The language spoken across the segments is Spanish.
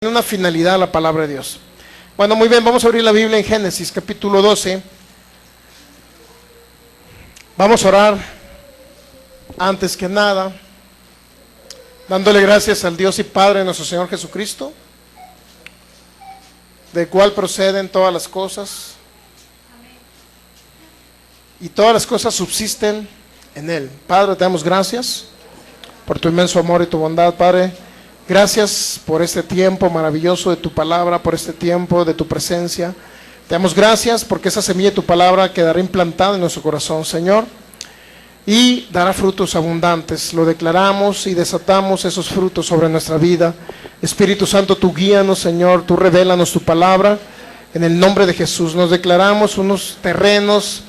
una finalidad la palabra de Dios. Bueno, muy bien, vamos a abrir la Biblia en Génesis capítulo 12. Vamos a orar antes que nada, dándole gracias al Dios y Padre de nuestro Señor Jesucristo, del cual proceden todas las cosas, y todas las cosas subsisten en Él. Padre, te damos gracias por tu inmenso amor y tu bondad, Padre. Gracias por este tiempo maravilloso de tu palabra, por este tiempo de tu presencia. Te damos gracias porque esa semilla de tu palabra quedará implantada en nuestro corazón, Señor, y dará frutos abundantes. Lo declaramos y desatamos esos frutos sobre nuestra vida. Espíritu Santo, tú guíanos, Señor, tú revélanos tu palabra. En el nombre de Jesús nos declaramos unos terrenos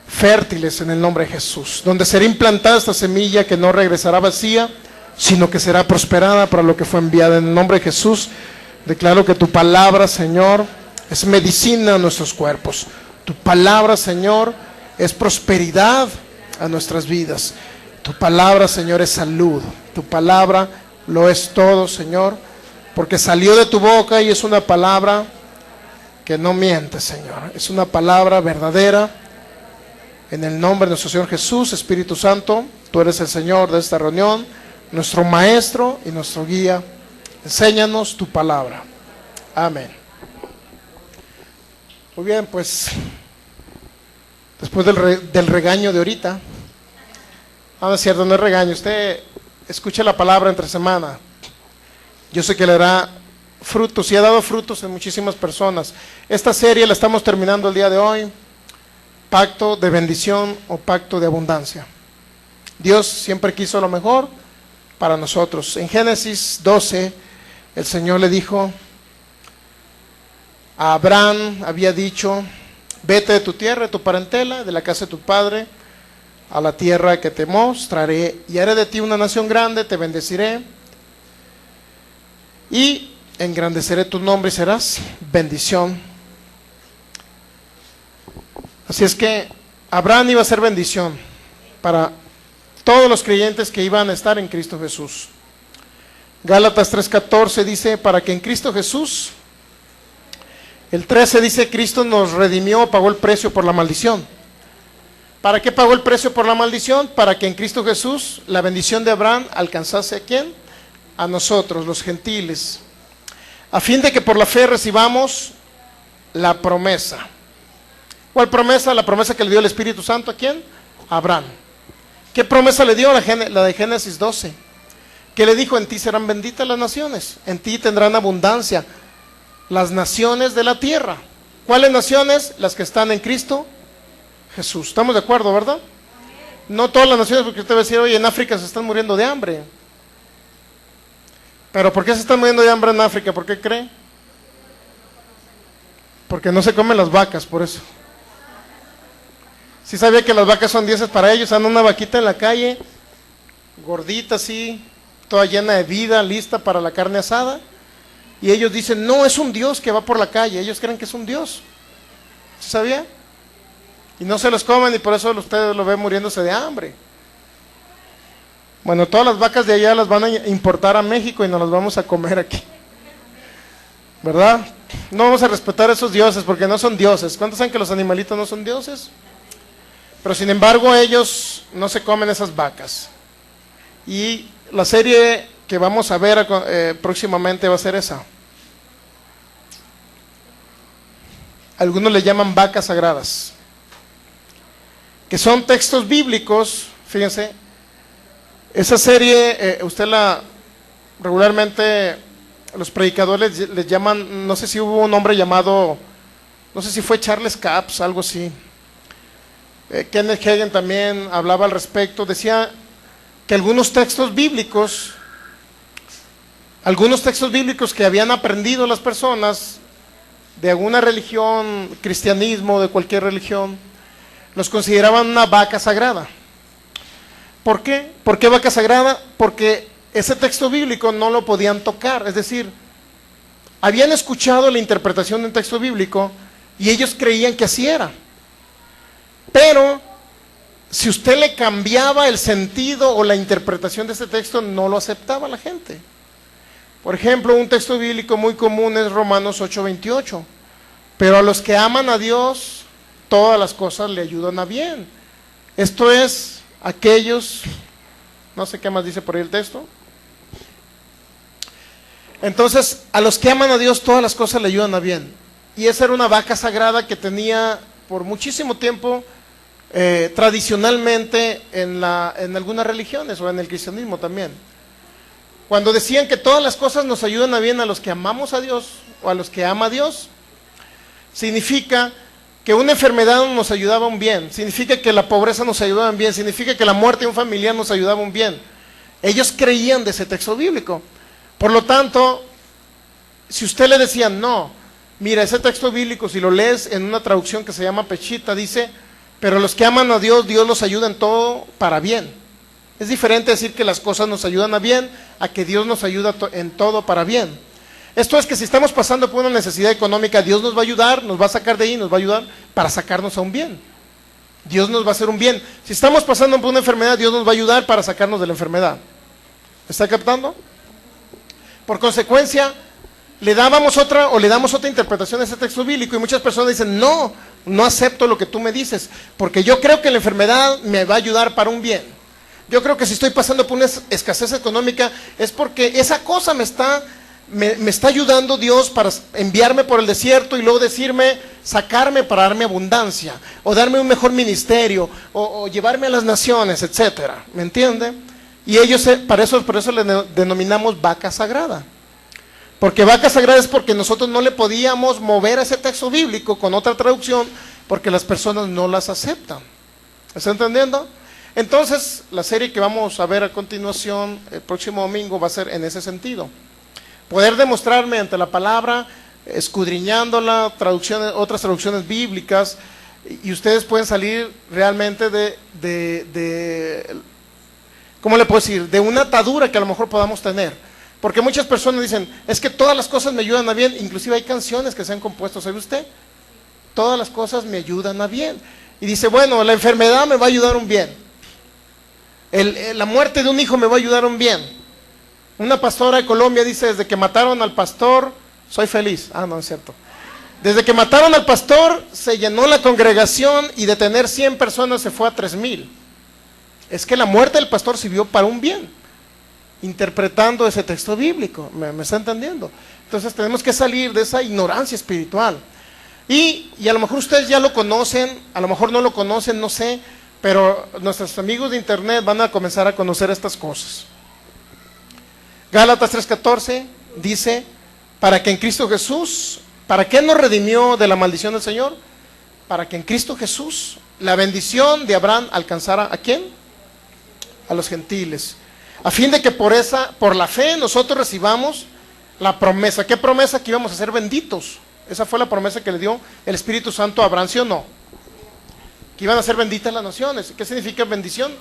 fértiles en el nombre de Jesús, donde será implantada esta semilla que no regresará vacía, sino que será prosperada para lo que fue enviada. En el nombre de Jesús declaro que tu palabra, Señor, es medicina a nuestros cuerpos. Tu palabra, Señor, es prosperidad a nuestras vidas. Tu palabra, Señor, es salud. Tu palabra lo es todo, Señor, porque salió de tu boca y es una palabra que no miente, Señor. Es una palabra verdadera. En el nombre de nuestro Señor Jesús, Espíritu Santo, tú eres el Señor de esta reunión, nuestro maestro y nuestro guía. Enséñanos tu palabra. Amén. Muy bien, pues después del regaño de ahorita, no es cierto, no es regaño, usted escuche la palabra entre semana. Yo sé que le dará frutos y ha dado frutos en muchísimas personas. Esta serie la estamos terminando el día de hoy, pacto de bendición o pacto de abundancia. Dios siempre quiso lo mejor para nosotros. En Génesis 12, el Señor le dijo a Abraham, había dicho: vete de tu tierra, de tu parentela, de la casa de tu padre, a la tierra que te mostraré, y haré de ti una nación grande, te bendeciré y engrandeceré tu nombre y serás bendición. Así es que Abraham iba a ser bendición para todos los creyentes que iban a estar en Cristo Jesús. Gálatas 3:14 dice: para que en Cristo Jesús. El 13 dice: Cristo nos redimió, pagó el precio por la maldición. ¿Para qué pagó el precio por la maldición? Para que en Cristo Jesús la bendición de Abraham alcanzase ¿a quién? A nosotros, los gentiles, a fin de que por la fe recibamos la promesa. ¿Cuál promesa? La promesa que le dio el Espíritu Santo ¿a quién? A Abraham. ¿Qué promesa le dio? La de Génesis 12. ¿Qué le dijo? En ti serán benditas las naciones, en ti tendrán abundancia las naciones de la tierra. ¿Cuáles naciones? Las que están en Cristo Jesús. ¿Estamos de acuerdo, verdad? No todas las naciones, porque usted va a decir: oye, en África se están muriendo de hambre. ¿Pero por qué se están muriendo de hambre en África? ¿Por qué cree? Porque no se comen las vacas, por eso. ¿Sí sabía que las vacas son dioses para ellos? Anda una vaquita en la calle, gordita así, toda llena de vida, lista para la carne asada, y ellos dicen: no, es un dios que va por la calle. Ellos creen que es un dios. ¿Sí sabía? Y no se los comen, y por eso ustedes lo ven muriéndose de hambre. Bueno, todas las vacas de allá las van a importar a México y nos las vamos a comer aquí, ¿verdad? No vamos a respetar a esos dioses porque no son dioses. ¿Cuántos saben que los animalitos no son dioses? Pero sin embargo ellos no se comen esas vacas. Y la serie que vamos a ver próximamente va a ser esa. Algunos le llaman vacas sagradas, que son textos bíblicos. Fíjense, esa serie regularmente los predicadores les llaman, no sé si hubo un hombre llamado, no sé si fue Charles Capps, algo así. Kenneth Hagin también hablaba al respecto. Decía que algunos textos bíblicos que habían aprendido las personas de alguna religión, cristianismo, de cualquier religión, los consideraban una vaca sagrada. ¿Por qué? ¿Por qué vaca sagrada? Porque ese texto bíblico no lo podían tocar. Es decir, habían escuchado la interpretación de un texto bíblico y ellos creían que así era. Pero si usted le cambiaba el sentido o la interpretación de ese texto, no lo aceptaba la gente. Por ejemplo, un texto bíblico muy común es Romanos 8:28. Pero a los que aman a Dios, todas las cosas le ayudan a bien. Esto es, aquellos, no sé qué más dice por ahí el texto. Entonces, a los que aman a Dios, todas las cosas le ayudan a bien. Y esa era una vaca sagrada que tenía por muchísimo tiempo, tradicionalmente, en algunas religiones o en el cristianismo también. Cuando decían que todas las cosas nos ayudan a bien a los que amamos a Dios o a los que ama a Dios, significa que una enfermedad nos ayudaba un bien, significa que la pobreza nos ayudaba un bien, significa que la muerte de un familiar nos ayudaba un bien. Ellos creían de ese texto bíblico. Por lo tanto, si usted le decía, no, mira, ese texto bíblico, si lo lees en una traducción que se llama Pechita, dice, pero los que aman a Dios, Dios los ayuda en todo para bien. Es diferente decir que las cosas nos ayudan a bien, a que Dios nos ayuda en todo para bien. Esto es que si estamos pasando por una necesidad económica, Dios nos va a ayudar, nos va a sacar de ahí, nos va a ayudar para sacarnos a un bien. Dios nos va a hacer un bien. Si estamos pasando por una enfermedad, Dios nos va a ayudar para sacarnos de la enfermedad. ¿Está captando? Por consecuencia, le damos otra interpretación a ese texto bíblico y muchas personas dicen, no acepto lo que tú me dices, porque yo creo que la enfermedad me va a ayudar para un bien. Yo creo que si estoy pasando por una escasez económica es porque esa cosa me está ayudando Dios para enviarme por el desierto y luego decirme, sacarme para darme abundancia, o darme un mejor ministerio, o llevarme a las naciones, etcétera. ¿Me entiende? Y ellos, por eso le denominamos vaca sagrada. Porque vaca sagrada es porque nosotros no le podíamos mover a ese texto bíblico con otra traducción, porque las personas no las aceptan. ¿Está entendiendo? Entonces, la serie que vamos a ver a continuación, el próximo domingo, va a ser en ese sentido. Poder demostrar mediante la palabra, escudriñándola, otras traducciones bíblicas, y ustedes pueden salir realmente ¿cómo le puedo decir? De una atadura que a lo mejor podamos tener. Porque muchas personas dicen, es que todas las cosas me ayudan a bien, inclusive hay canciones que se han compuesto, ¿sabe usted? Todas las cosas me ayudan a bien. Y dice, bueno, la enfermedad me va a ayudar un bien. La muerte de un hijo me va a ayudar un bien. Una pastora de Colombia dice, desde que mataron al pastor, soy feliz. Ah, no, es cierto. Desde que mataron al pastor, se llenó la congregación y de tener 100 personas se fue a 3,000. Es que la muerte del pastor sirvió para un bien, interpretando ese texto bíblico. ¿Me está entendiendo? Entonces tenemos que salir de esa ignorancia espiritual. Y a lo mejor ustedes ya lo conocen, a lo mejor no lo conocen, no sé, pero nuestros amigos de internet van a comenzar a conocer estas cosas. Gálatas 3:14 dice, para que en Cristo Jesús, ¿para qué nos redimió de la maldición del Señor? Para que en Cristo Jesús la bendición de Abraham alcanzara ¿a quién? A los gentiles. A fin de que por la fe nosotros recibamos la promesa. ¿Qué promesa? Que íbamos a ser benditos. Esa fue la promesa que le dio el Espíritu Santo a Abraham, ¿sí o no? Que iban a ser benditas las naciones. ¿Qué significa bendición?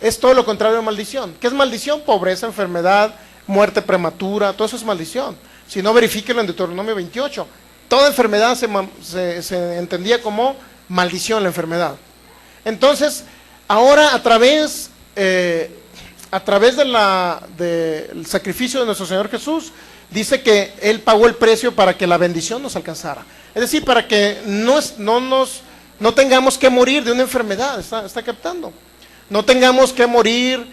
Es todo lo contrario de maldición. ¿Qué es maldición? Pobreza, enfermedad, muerte prematura, todo eso es maldición. Si no, verifíquelo en Deuteronomio 28. Toda enfermedad se entendía como maldición, la enfermedad. Entonces, ahora a través del sacrificio de nuestro Señor Jesús, dice que Él pagó el precio para que la bendición nos alcanzara. Es decir, para que no tengamos que morir de una enfermedad. ¿Está captando? No tengamos que morir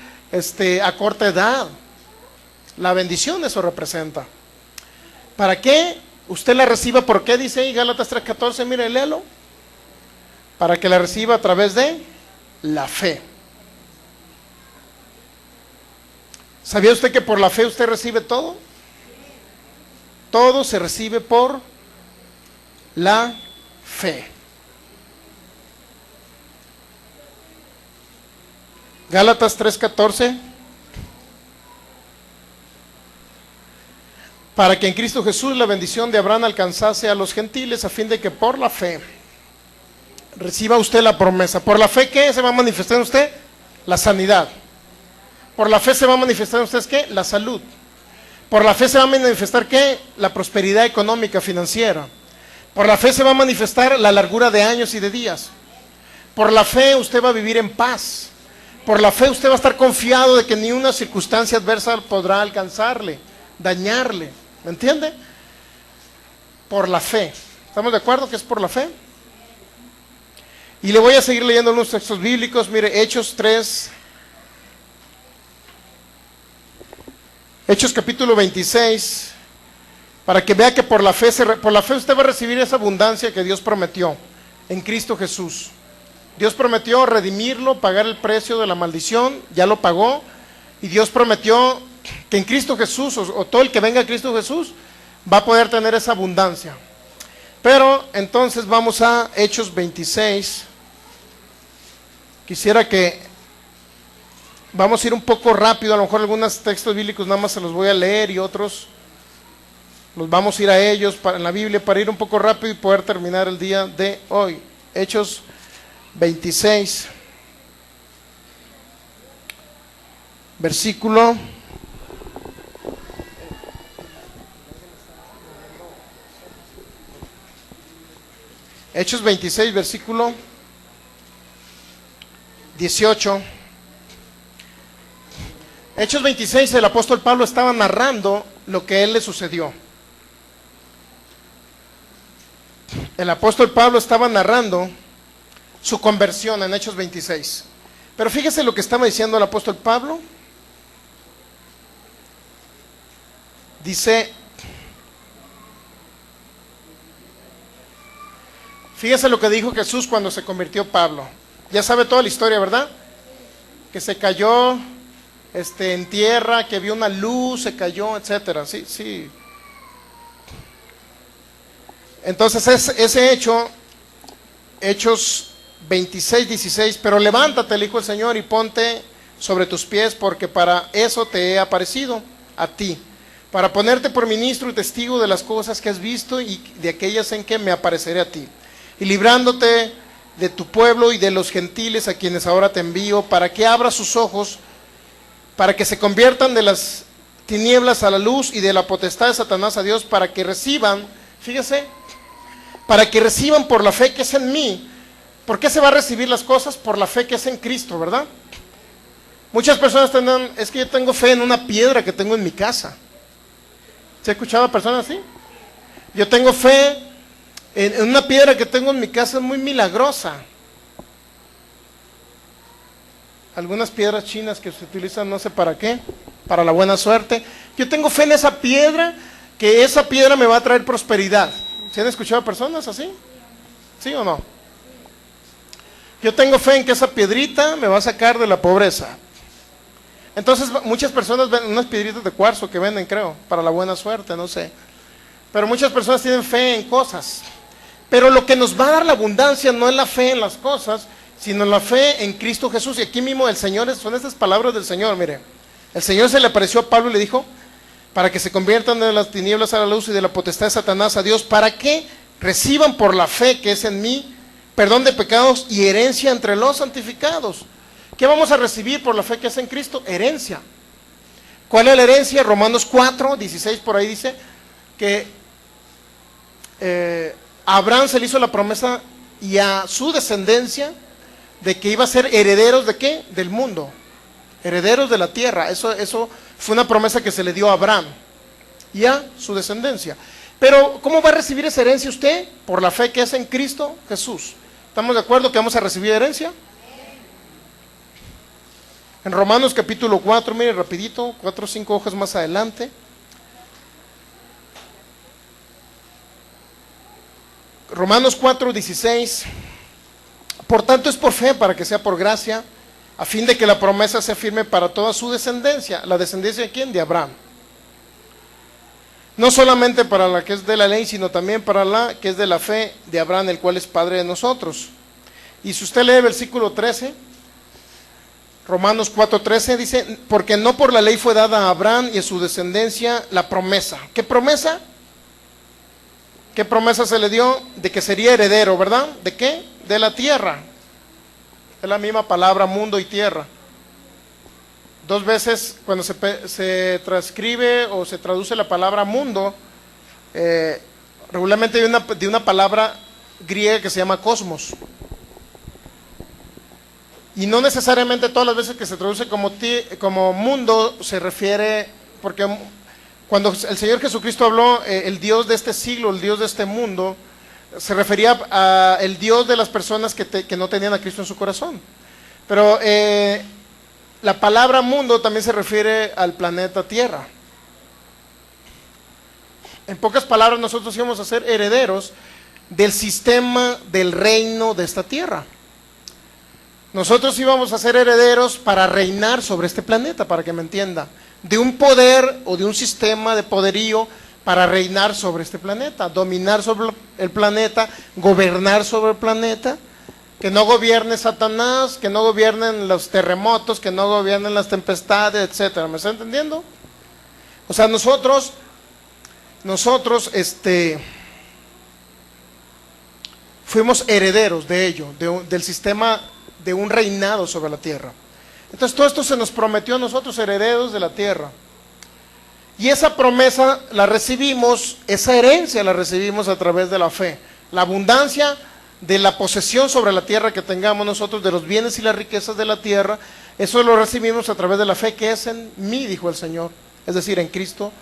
a corta edad. La bendición eso representa. ¿Para qué? Usted la reciba, ¿por qué dice ahí Gálatas 3:14? Mire, léelo. Para que la reciba a través de la fe. ¿Sabía usted que por la fe usted recibe todo? Todo se recibe por la fe. Gálatas 3:14. Para que en Cristo Jesús la bendición de Abraham alcanzase a los gentiles, a fin de que por la fe reciba usted la promesa. ¿Por la fe qué se va a manifestar en usted? La sanidad. Por la fe se va a manifestar en usted ¿qué? La salud. Por la fe se va a manifestar ¿qué? La prosperidad económica, financiera. Por la fe se va a manifestar la largura de años y de días. Por la fe usted va a vivir en paz. Por la fe usted va a estar confiado de que ni una circunstancia adversa podrá alcanzarle. dañarle, ¿me entiende? Por la fe. ¿Estamos de acuerdo que es por la fe? Y le voy a seguir leyendo unos textos bíblicos. Mire, Hechos 3, Hechos capítulo 26, para que vea que por la fe usted va a recibir esa abundancia que Dios prometió en Cristo Jesús. Dios prometió redimirlo, pagar el precio de la maldición, ya lo pagó, y Dios prometió que en Cristo Jesús, o todo el que venga a Cristo Jesús, va a poder tener esa abundancia. Pero entonces vamos a Hechos 26. Quisiera que vamos a ir un poco rápido, a lo mejor algunos textos bíblicos nada más se los voy a leer y otros los vamos a ir a ellos en la Biblia para ir un poco rápido y poder terminar el día de hoy. Hechos 26, versículo Hechos 26, versículo 18. Hechos 26, el apóstol Pablo estaba narrando lo que a él le sucedió. El apóstol Pablo estaba narrando su conversión en Hechos 26. Pero fíjese lo que estaba diciendo el apóstol Pablo. Dice, fíjese lo que dijo Jesús cuando se convirtió Pablo. Ya sabe toda la historia, ¿verdad? Que se cayó en tierra, que vio una luz, se cayó, etcétera. Sí, sí. Entonces ese hecho, Hechos 26, 16, pero levántate, le dijo el Señor, y ponte sobre tus pies, porque para eso te he aparecido a ti, para ponerte por ministro y testigo de las cosas que has visto y de aquellas en que me apareceré a ti, y librándote de tu pueblo y de los gentiles a quienes ahora te envío, para que abras sus ojos, para que se conviertan de las tinieblas a la luz y de la potestad de Satanás a Dios, para que reciban, fíjese, para que reciban por la fe que es en mí. ¿Por qué se va a recibir las cosas? Por la fe que es en Cristo, ¿verdad? Muchas personas tendrán, es que yo tengo fe en una piedra que tengo en mi casa. ¿Se ha escuchado a personas así? Yo tengo fe en una piedra que tengo en mi casa, es muy milagrosa. Algunas piedras chinas que se utilizan no sé para qué, para la buena suerte. Yo tengo fe en esa piedra, que esa piedra me va a traer prosperidad. ¿Se han escuchado a personas así? ¿Sí o no? Yo tengo fe en que esa piedrita me va a sacar de la pobreza. Entonces muchas personas ven unas piedritas de cuarzo que venden, creo, para la buena suerte, no sé. Pero muchas personas tienen fe en cosas. Pero lo que nos va a dar la abundancia no es la fe en las cosas, sino la fe en Cristo Jesús. Y aquí mismo el Señor, son estas palabras del Señor, mire. El Señor se le apareció a Pablo y le dijo, para que se conviertan de las tinieblas a la luz y de la potestad de Satanás a Dios, para que reciban por la fe que es en mí perdón de pecados y herencia entre los santificados. ¿Qué vamos a recibir por la fe que es en Cristo? Herencia. ¿Cuál es la herencia? Romanos 4, 16 por ahí dice que a Abraham se le hizo la promesa y a su descendencia de que iba a ser herederos de ¿qué? Del mundo, herederos de la tierra. Eso fue una promesa que se le dio a Abraham y a su descendencia. Pero ¿cómo va a recibir esa herencia usted? Por la fe que es en Cristo Jesús. ¿Estamos de acuerdo que vamos a recibir herencia? En Romanos capítulo 4, mire rapidito, 4 o 5 hojas más adelante. Romanos 4, 16. Por tanto es por fe para que sea por gracia, a fin de que la promesa sea firme para toda su descendencia. ¿La descendencia de quién? De Abraham. No solamente para la que es de la ley, sino también para la que es de la fe de Abraham, el cual es padre de nosotros. Y si usted lee el versículo 13, Romanos 4:13, dice, porque no por la ley fue dada a Abraham y a su descendencia la promesa. ¿Qué promesa? ¿Qué promesa se le dio? De que sería heredero, ¿verdad? ¿De qué? De la tierra. Es la misma palabra, mundo y tierra. Dos veces cuando se transcribe o se traduce la palabra mundo, regularmente de una palabra griega que se llama cosmos. Y no necesariamente todas las veces que se traduce como mundo se refiere, porque Cuando el Señor Jesucristo habló, el Dios de este siglo, el Dios de este mundo, se refería a el Dios de las personas que no tenían a Cristo en su corazón. Pero la palabra mundo también se refiere al planeta Tierra. En pocas palabras, nosotros íbamos a ser herederos del sistema del reino de esta tierra. Nosotros íbamos a ser herederos para reinar sobre este planeta, para que me entienda, de un poder o de un sistema de poderío para reinar sobre este planeta, dominar sobre el planeta, gobernar sobre el planeta, que no gobierne Satanás, que no gobiernen los terremotos, que no gobiernen las tempestades, etcétera. ¿Me está entendiendo? O sea, nosotros fuimos herederos de ello, del sistema de un reinado sobre la tierra. Entonces todo esto se nos prometió a nosotros, herederos de la tierra. Y esa promesa la recibimos, esa herencia la recibimos a través de la fe. La abundancia de la posesión sobre la tierra que tengamos nosotros, de los bienes y las riquezas de la tierra, eso lo recibimos a través de la fe que es en mí, dijo el Señor, es decir, en Cristo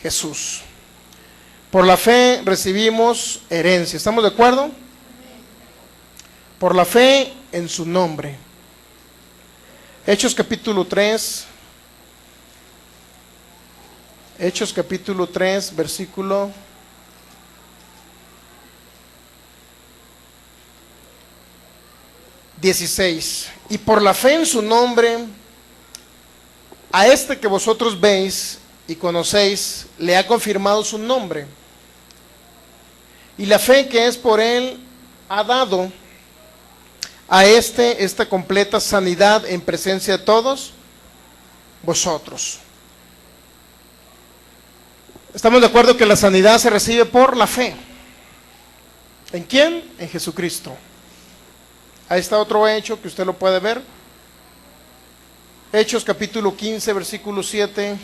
Jesús. Por la fe recibimos herencia, ¿estamos de acuerdo? Por la fe en su nombre. Hechos capítulo 3. Hechos capítulo 3, versículo 16. Y por la fe en su nombre, a este que vosotros veis y conocéis, le ha confirmado su nombre. Y la fe que es por él ha dado a esta completa sanidad en presencia de todos vosotros. Estamos de acuerdo que la sanidad se recibe por la fe. ¿En quién? En Jesucristo. Ahí está otro hecho que usted lo puede ver. Hechos capítulo 15, versículo 7.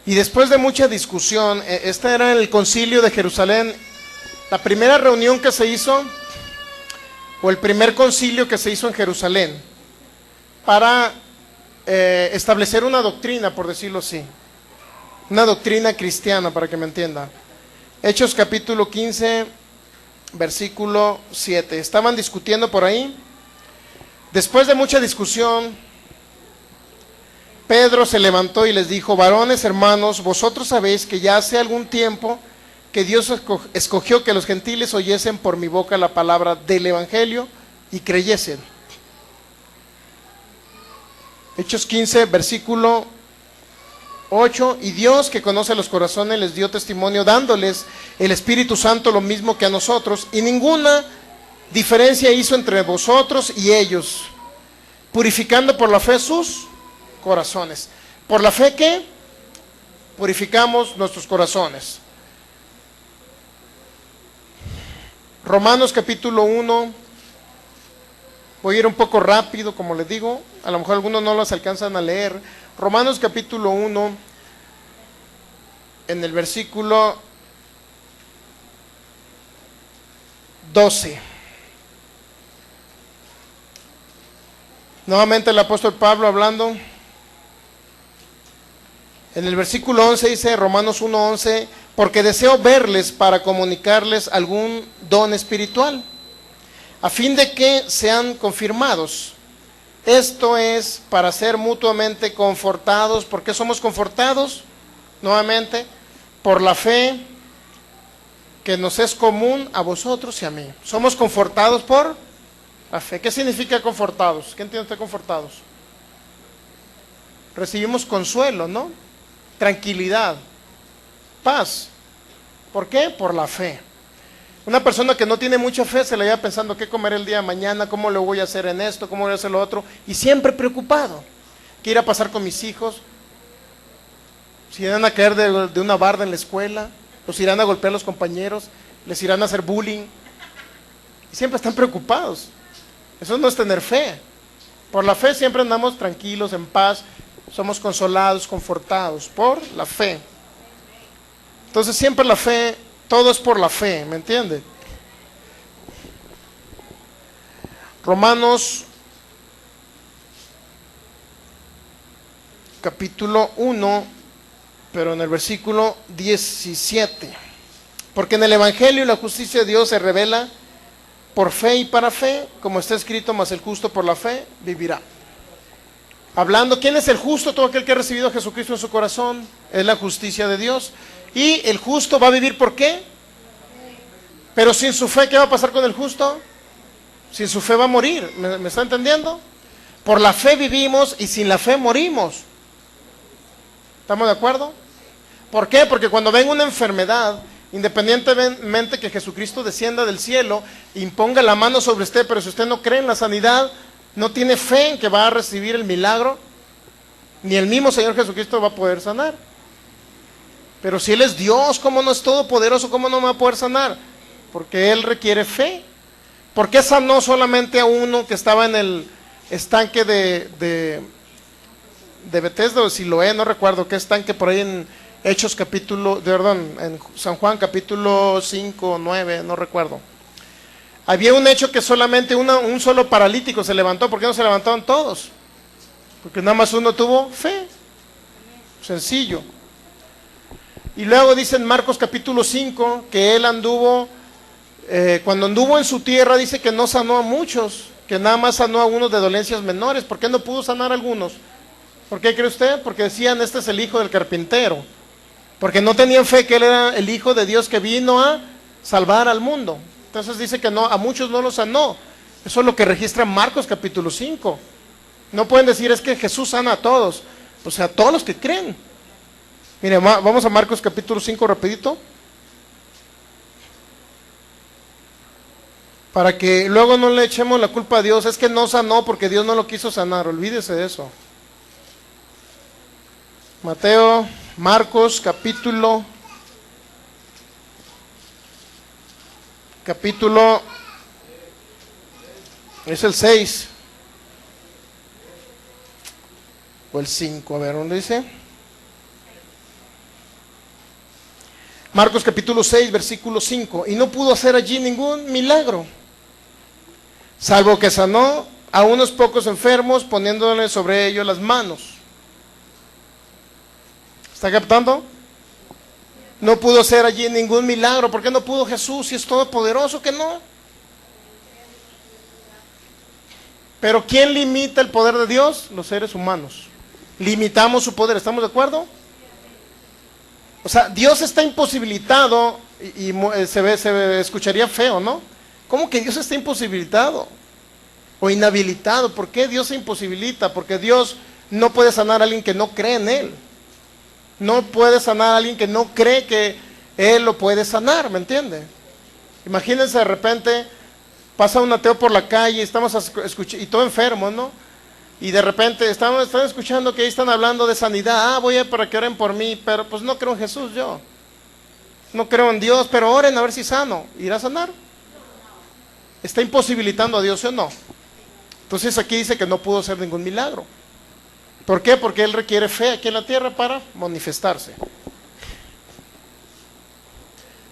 Y después de mucha discusión, este era el concilio de Jerusalén, la primera reunión que se hizo, o el primer concilio que se hizo en Jerusalén, para establecer una doctrina, por decirlo así, una doctrina cristiana, para que me entienda. Hechos capítulo 15, versículo 7. Estaban discutiendo por ahí. Después de mucha discusión, Pedro se levantó y les dijo: varones hermanos, vosotros sabéis que ya hace algún tiempo que Dios escogió que los gentiles oyesen por mi boca la palabra del evangelio y creyesen. Hechos 15, versículo 8. Y Dios, que conoce los corazones, les dio testimonio dándoles el Espíritu Santo lo mismo que a nosotros, y ninguna diferencia hizo entre vosotros y ellos, purificando por la fe sus corazones. Por la fe que purificamos nuestros corazones. Romanos capítulo 1. Voy a ir un poco rápido, como les digo, a lo mejor algunos no los alcanzan a leer. Romanos capítulo 1, en el versículo 12. Nuevamente el apóstol Pablo hablando. En el versículo 11 dice, Romanos 1:11, porque deseo verles para comunicarles algún don espiritual, a fin de que sean confirmados. Esto es para ser mutuamente confortados. ¿Por qué somos confortados? Nuevamente, por la fe que nos es común a vosotros y a mí. Somos confortados por la fe. ¿Qué significa confortados? ¿Qué entiende usted confortados? Recibimos consuelo, ¿no? Tranquilidad, paz. ¿Por qué? Por la fe. Una persona que no tiene mucha fe se le va pensando qué comer el día de mañana, cómo le voy a hacer en esto, cómo voy a hacer lo otro, y siempre preocupado. ¿Qué irá a pasar con mis hijos? ¿Si irán a caer de una barda en la escuela? ¿Los irán a golpear los compañeros? ¿Les irán a hacer bullying? Y siempre están preocupados. Eso no es tener fe. Por la fe siempre andamos tranquilos, en paz, somos consolados, confortados, por la fe. Entonces siempre la fe, todo es por la fe, ¿me entiende? Romanos capítulo 1, pero en el versículo 17. Porque en el Evangelio la justicia de Dios se revela por fe y para fe, como está escrito, mas el justo por la fe vivirá. Hablando, ¿quién es el justo? Todo aquel que ha recibido a Jesucristo en su corazón, es la justicia de Dios. Y el justo va a vivir, ¿por qué? Pero sin su fe, ¿qué va a pasar con el justo? Sin su fe va a morir, ¿me está entendiendo? Por la fe vivimos y sin la fe morimos. ¿Estamos de acuerdo? ¿Por qué? Porque cuando venga una enfermedad, independientemente que Jesucristo descienda del cielo, imponga la mano sobre usted, pero si usted no cree en la sanidad, no tiene fe en que va a recibir el milagro, ni el mismo Señor Jesucristo va a poder sanar. Pero si Él es Dios, ¿cómo no es todopoderoso? ¿Cómo no me va a poder sanar? Porque Él requiere fe. ¿Por qué sanó solamente a uno que estaba en el estanque de Bethesda o Siloé? No recuerdo qué estanque, por ahí en Hechos capítulo, en San Juan capítulo 5 o 9, no recuerdo. Había un hecho que solamente un solo paralítico se levantó. ¿Por qué no se levantaron todos? Porque nada más uno tuvo fe. Sencillo. Y luego dice en Marcos capítulo 5 que él anduvo, cuando anduvo en su tierra, dice que no sanó a muchos, que nada más sanó a unos de dolencias menores. ¿Por qué no pudo sanar a algunos? ¿Por qué cree usted? Porque decían, este es el hijo del carpintero. Porque no tenían fe que él era el Hijo de Dios que vino a salvar al mundo. Entonces dice que no, a muchos no los sanó. Eso es lo que registra Marcos capítulo 5. No pueden decir es que Jesús sana a todos. O sea, a todos los que creen. Mire, vamos a Marcos capítulo 5 rapidito. Para que luego no le echemos la culpa a Dios. Es que no sanó porque Dios no lo quiso sanar. Olvídese de eso. Marcos capítulo es el 6 o el 5, a ver, ¿dónde dice? Marcos capítulo 6, versículo 5. Y no pudo hacer allí ningún milagro, salvo que sanó a unos pocos enfermos poniéndole sobre ellos las manos. ¿Está captando? No pudo hacer allí ningún milagro. ¿Por qué no pudo Jesús si es todopoderoso? Que no. Pero ¿quién limita el poder de Dios? Los seres humanos. Limitamos su poder, ¿estamos de acuerdo? O sea, Dios está imposibilitado y se escucharía feo, ¿no? ¿Cómo que Dios está imposibilitado? O inhabilitado. ¿Por qué Dios se imposibilita? Porque Dios no puede sanar a alguien que no cree en Él. No puede sanar a alguien que no cree que Él lo puede sanar, ¿me entiende? Imagínense de repente, pasa un ateo por la calle, estamos escuchando, y todo enfermo, ¿no? Y de repente están escuchando que ahí están hablando de sanidad. Voy a ir para que oren por mí, pero pues no creo en Jesús yo. No creo en Dios, pero oren a ver si sano. ¿Irá a sanar? ¿Está imposibilitando a Dios o no? Entonces aquí dice que no pudo hacer ningún milagro. ¿Por qué? Porque Él requiere fe aquí en la tierra para manifestarse.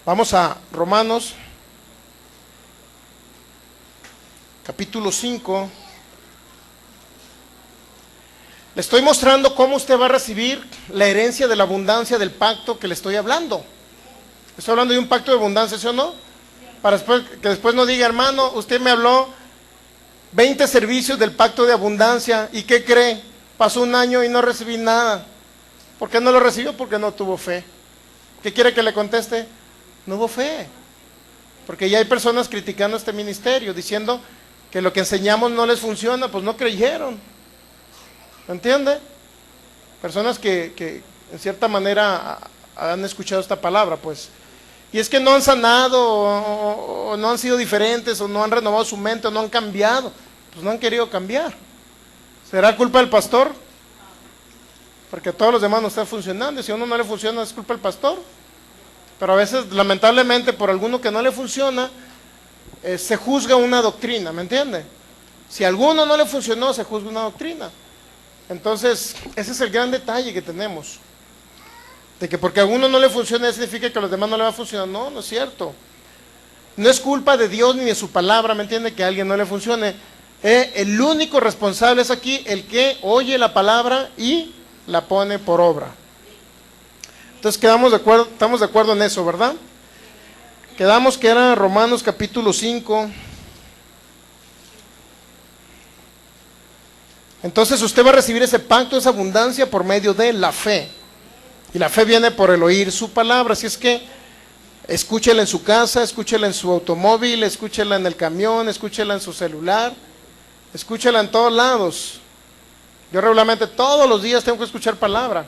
Vamos a Romanos, capítulo 5. Le estoy mostrando cómo usted va a recibir la herencia de la abundancia del pacto que le estoy hablando. Estoy hablando de un pacto de abundancia, ¿sí o no? Para que después no diga, hermano, usted me habló 20 servicios del pacto de abundancia. ¿Y qué cree? Pasó un año y no recibí nada. ¿Por qué no lo recibió? Porque no tuvo fe. ¿Qué quiere que le conteste? No hubo fe. Porque ya hay personas criticando este ministerio, diciendo que lo que enseñamos no les funciona, pues no creyeron. ¿Me entiende? Personas que en cierta manera han escuchado esta palabra, pues. Y es que no han sanado, o no han sido diferentes, o no han renovado su mente, o no han cambiado. Pues no han querido cambiar. ¿Será culpa del pastor? Porque a todos los demás no están funcionando. Y si a uno no le funciona, es culpa del pastor. Pero a veces, lamentablemente, por alguno que no le funciona, se juzga una doctrina, ¿me entiende? Si a alguno no le funcionó, se juzga una doctrina. Entonces, ese es el gran detalle que tenemos. De que porque a uno no le funciona, significa que a los demás no le va a funcionar. No, no es cierto. No es culpa de Dios ni de su palabra, ¿me entiende? Que a alguien no le funcione. El único responsable es aquí el que oye la palabra y la pone por obra. Entonces estamos de acuerdo en eso, ¿verdad? Quedamos que era Romanos capítulo 5. Entonces usted va a recibir ese pacto, esa abundancia por medio de la fe. Y la fe viene por el oír su palabra. Así es que escúchela en su casa, escúchela en su automóvil, escúchela en el camión, escúchela en su celular, escúchela en todos lados. Yo regularmente todos los días tengo que escuchar palabra.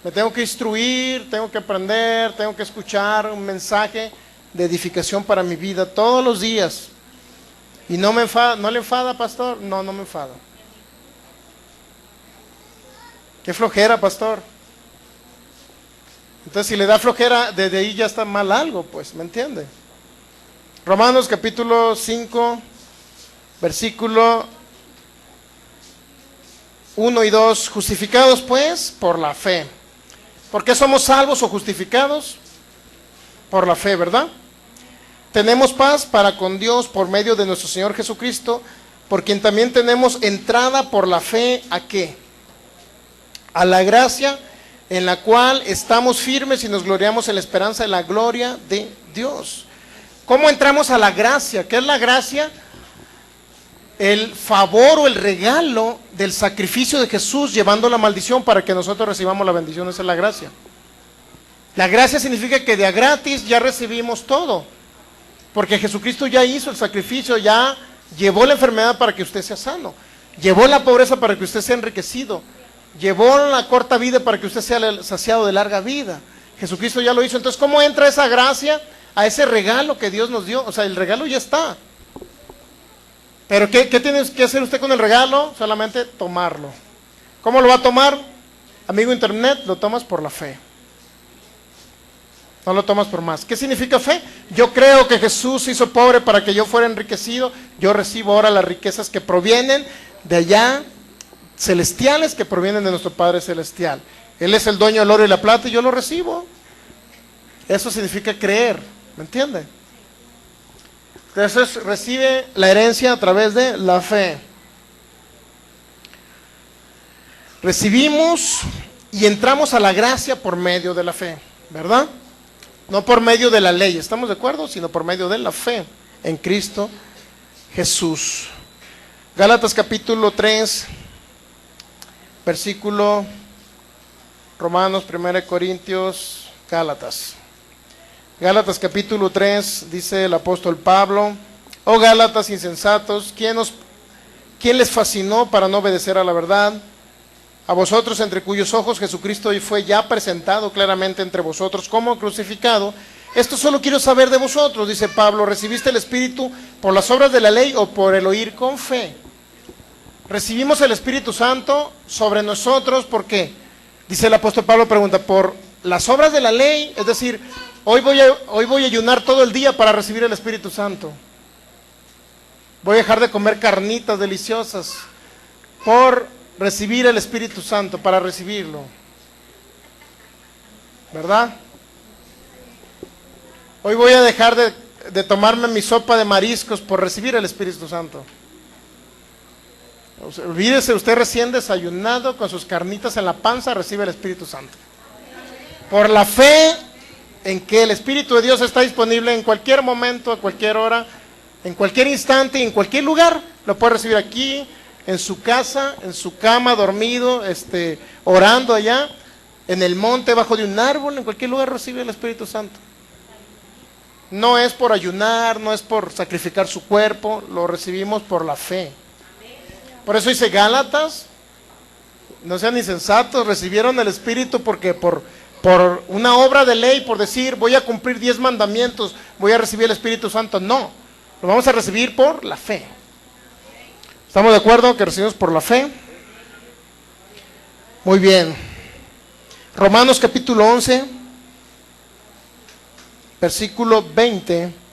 Me tengo que instruir, tengo que aprender, tengo que escuchar un mensaje de edificación para mi vida todos los días. Y no me enfada, ¿no le enfada, pastor? No, no me enfada. Qué flojera, pastor. Entonces, si le da flojera, desde ahí ya está mal algo, pues, ¿me entiende? Romanos capítulo 5, versículo 1 y 2. Justificados, pues, por la fe. ¿Por qué somos salvos o justificados? Por la fe, ¿verdad? Tenemos paz para con Dios por medio de nuestro Señor Jesucristo, por quien también tenemos entrada por la fe, ¿a qué? A la gracia en la cual estamos firmes y nos gloriamos en la esperanza de la gloria de Dios. ¿Cómo entramos a la gracia? ¿Qué es la gracia? El favor o el regalo del sacrificio de Jesús llevando la maldición para que nosotros recibamos la bendición. Esa es la gracia. La gracia significa que de a gratis ya recibimos todo, porque Jesucristo ya hizo el sacrificio, ya llevó la enfermedad para que usted sea sano, llevó la pobreza para que usted sea enriquecido, llevó la corta vida para que usted sea saciado de larga vida. Jesucristo ya lo hizo. Entonces, ¿cómo entra esa gracia a ese regalo que Dios nos dio? O sea, el regalo ya está. Pero ¿qué tiene que hacer usted con el regalo? Solamente tomarlo. ¿Cómo lo va a tomar? Amigo internet, lo tomas por la fe. No lo tomas por más. ¿Qué significa fe? Yo creo que Jesús se hizo pobre para que yo fuera enriquecido. Yo recibo ahora las riquezas que provienen de allá, celestiales, que provienen de nuestro Padre Celestial. Él es el dueño del oro y la plata y yo lo recibo. Eso significa creer, ¿me entiende? Entonces recibe la herencia a través de la fe. Recibimos y entramos a la gracia por medio de la fe, ¿verdad? No por medio de la ley, ¿estamos de acuerdo? Sino por medio de la fe en Cristo Jesús. Gálatas capítulo 3, versículo, Romanos, 1 Corintios, Gálatas. Gálatas capítulo 3, dice el apóstol Pablo: oh Gálatas insensatos, ¿quién les fascinó para no obedecer a la verdad? A vosotros, entre cuyos ojos Jesucristo hoy fue ya presentado claramente entre vosotros como crucificado. Esto solo quiero saber de vosotros, dice Pablo: ¿recibiste el Espíritu por las obras de la ley o por el oír con fe? Recibimos el Espíritu Santo sobre nosotros, ¿por qué? Dice el apóstol Pablo, pregunta, por las obras de la ley, es decir, hoy voy a ayunar todo el día para recibir el Espíritu Santo. Voy a dejar de comer carnitas deliciosas por recibir el Espíritu Santo, para recibirlo. ¿Verdad? Hoy voy a dejar de tomarme mi sopa de mariscos por recibir el Espíritu Santo. O sea, olvídese, usted recién desayunado con sus carnitas en la panza, recibe el Espíritu Santo. Por la fe en que el Espíritu de Dios está disponible en cualquier momento, a cualquier hora, en cualquier instante y en cualquier lugar. Lo puede recibir aquí, en su casa, en su cama, dormido, orando allá, en el monte, bajo de un árbol, en cualquier lugar recibe el Espíritu Santo. No es por ayunar, no es por sacrificar su cuerpo, lo recibimos por la fe. Por eso dice Gálatas, no sean insensatos, recibieron el Espíritu porque por una obra de ley, por decir voy a cumplir 10 mandamientos, voy a recibir el Espíritu Santo. No, lo vamos a recibir por la fe. ¿Estamos de acuerdo que recibimos por la fe? Muy bien. Romanos capítulo 11, versículo 20.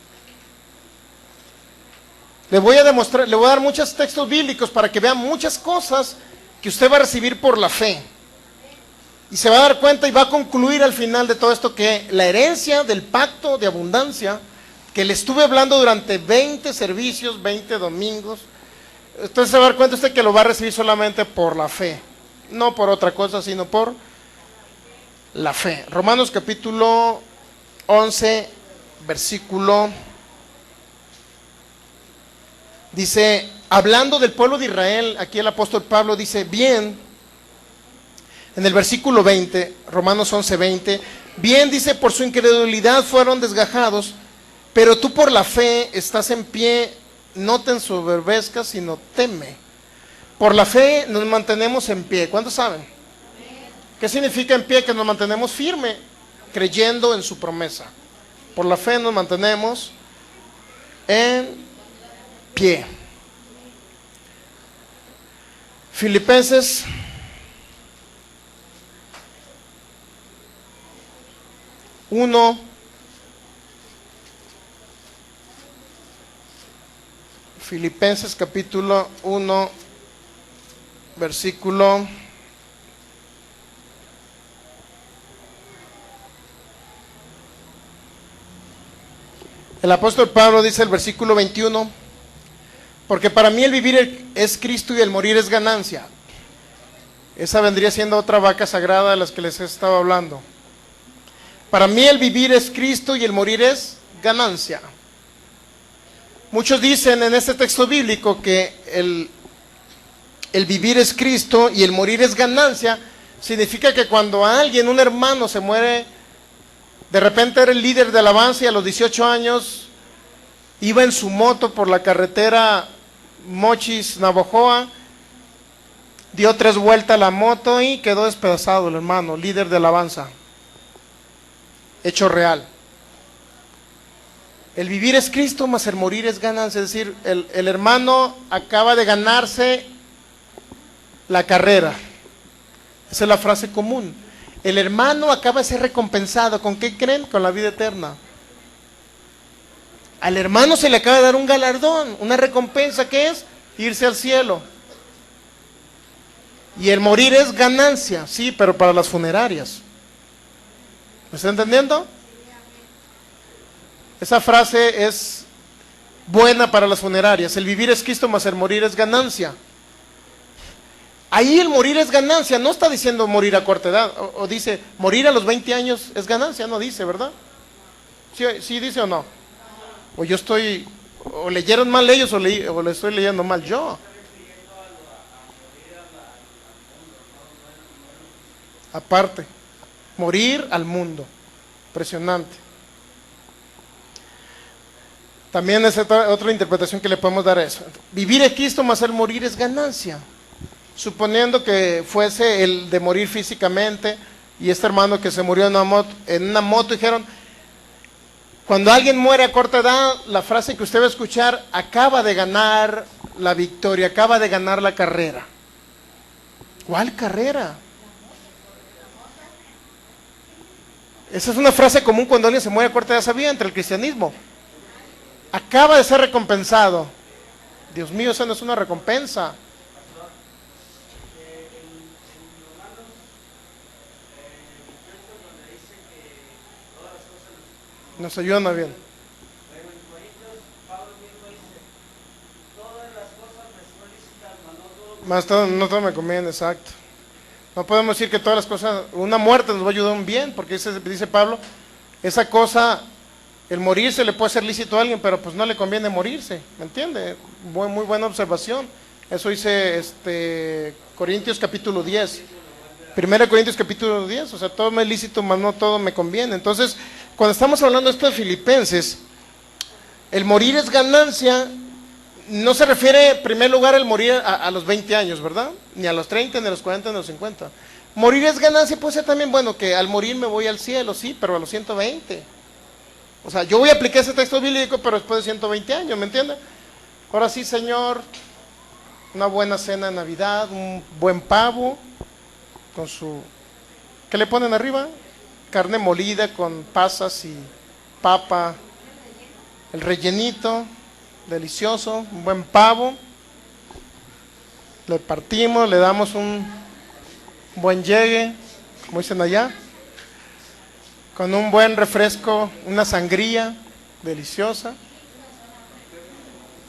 Le voy a dar muchos textos bíblicos para que vean muchas cosas que usted va a recibir por la fe. Y se va a dar cuenta y va a concluir al final de todo esto que la herencia del pacto de abundancia, que le estuve hablando durante 20 servicios, 20 domingos, Usted se va a dar cuenta usted que lo va a recibir solamente por la fe, no por otra cosa, sino por la fe. Romanos capítulo 11, versículo, dice, hablando del pueblo de Israel, aquí el apóstol Pablo dice, bien, en el versículo 20, Romanos 11, 20, bien, dice, por su incredulidad fueron desgajados, pero tú por la fe estás en pie, no te ensoberbezcas, sino teme. Por la fe nos mantenemos en pie. ¿Cuántos saben? ¿Qué significa en pie? Que nos mantenemos firme, creyendo en su promesa. Por la fe nos mantenemos en pie. Filipenses uno, Filipenses capítulo 1, versículo el apóstol Pablo dice el versículo 21, porque para mí el vivir es Cristo y el morir es ganancia. Esa vendría siendo otra vaca sagrada de las que les he estado hablando. Para mí el vivir es Cristo y el morir es ganancia. Muchos dicen en este texto bíblico que el vivir es Cristo y el morir es ganancia. Significa que cuando alguien, un hermano se muere, de repente era el líder de alabanza y a los 18 años iba en su moto por la carretera Mochis-Navojoa, dio 3 vueltas a la moto y quedó despedazado el hermano, líder de alabanza. Hecho real. El vivir es Cristo, mas el morir es ganancia. Es decir, el hermano acaba de ganarse la carrera. Esa es la frase común. El hermano acaba de ser recompensado. ¿Con qué creen? Con la vida eterna. Al hermano se le acaba de dar un galardón, una recompensa que es irse al cielo. Y el morir es ganancia, sí, pero para las funerarias. ¿Me está entendiendo? Esa frase es buena para las funerarias. El vivir es Cristo, mas el morir es ganancia. Ahí el morir es ganancia. No está diciendo morir a corta edad. O dice, morir a los 20 años es ganancia. No dice, ¿verdad? ¿Sí dice o no? O yo estoy, o leyeron mal ellos o le estoy leyendo mal yo. Aparte, morir al mundo. Impresionante. También es otra interpretación que le podemos dar a eso. Vivir es Cristo, mas el morir es ganancia. Suponiendo que fuese el de morir físicamente, y este hermano que se murió en una moto, dijeron, cuando alguien muere a corta edad, la frase que usted va a escuchar, acaba de ganar la victoria, acaba de ganar la carrera. ¿Cuál carrera? Esa es una frase común cuando alguien se muere a corta edad, ¿sabía? Entre el cristianismo. Acaba de ser recompensado. Dios mío, eso no es una recompensa. Nos ayuda bien. Más todo, no todo me conviene, exacto. No podemos decir que todas las cosas, una muerte nos va a ayudar un bien, porque dice Pablo, esa cosa, el morirse le puede ser lícito a alguien, pero pues no le conviene morirse, ¿me entiende? Muy buena observación. Eso dice Corintios capítulo 10. 1 Corintios capítulo 10, o sea, todo me es lícito, mas no todo me conviene. Entonces, cuando estamos hablando de esto de Filipenses, el morir es ganancia, no se refiere en primer lugar al morir a los 20 años, ¿verdad? Ni a los 30, ni a los 40, ni a los 50. Morir es ganancia, puede ser también, bueno, que al morir me voy al cielo, sí, pero a los 120. O sea, yo voy a aplicar ese texto bíblico, pero después de 120 años, ¿me entiende? Ahora sí, Señor, una buena cena de Navidad, un buen pavo, con su... ¿Qué le ponen arriba? Carne molida con pasas y papa, el rellenito, delicioso, un buen pavo, le partimos, le damos un buen llegue, como dicen allá, con un buen refresco, una sangría deliciosa,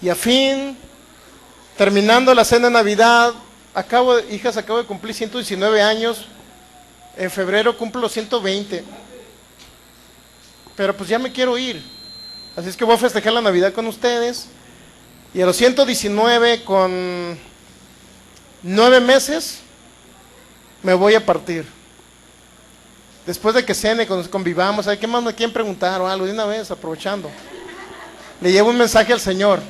y a fin terminando la cena de Navidad, acabo de cumplir 119 años, en febrero cumplo los 120, pero pues ya me quiero ir, así es que voy a festejar la Navidad con ustedes, y a los 119 con 9 meses, me voy a partir. Después de que cene, convivamos, ¿qué más me quieren preguntar o algo? De una vez, aprovechando. Le llevo un mensaje al Señor.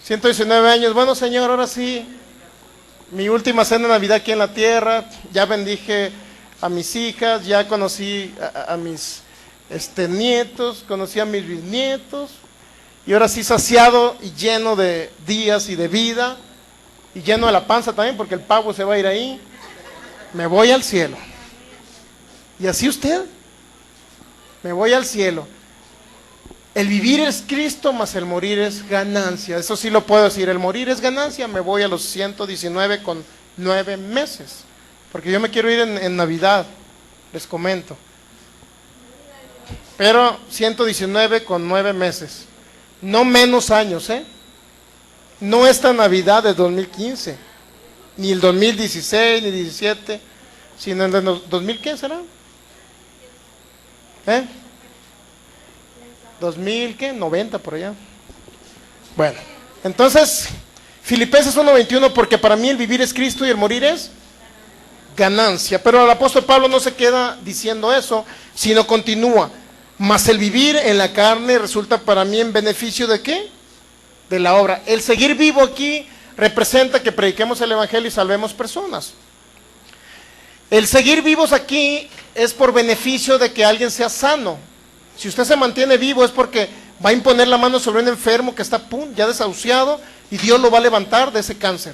119 años, bueno Señor, ahora sí, mi última cena de Navidad aquí en la tierra, ya bendije a mis hijas, ya conocí a mis nietos, conocí a mis bisnietos, y ahora sí saciado y lleno de días y de vida, y lleno de la panza también, porque el pavo se va a ir ahí, me voy al cielo. Y así usted, me voy al cielo. El vivir es Cristo, mas el morir es ganancia. Eso sí lo puedo decir, el morir es ganancia. Me voy a los 119 con 9 meses, porque yo me quiero ir en Navidad, les comento. Pero 119 con 9 meses, no menos años, no esta Navidad de 2015, ni el 2016, ni 17, sino en el 2000, ¿qué será? 90 por allá. Bueno, entonces Filipenses 1:21, porque para mí el vivir es Cristo y el morir es ganancia. Pero el apóstol Pablo no se queda diciendo eso, sino continúa, mas el vivir en la carne resulta para mí en beneficio ¿de qué? De la obra. El seguir vivo aquí representa que prediquemos el evangelio y salvemos personas. El seguir vivos aquí es por beneficio de que alguien sea sano. Si usted se mantiene vivo es porque va a imponer la mano sobre un enfermo que está ya desahuciado, y Dios lo va a levantar de ese cáncer.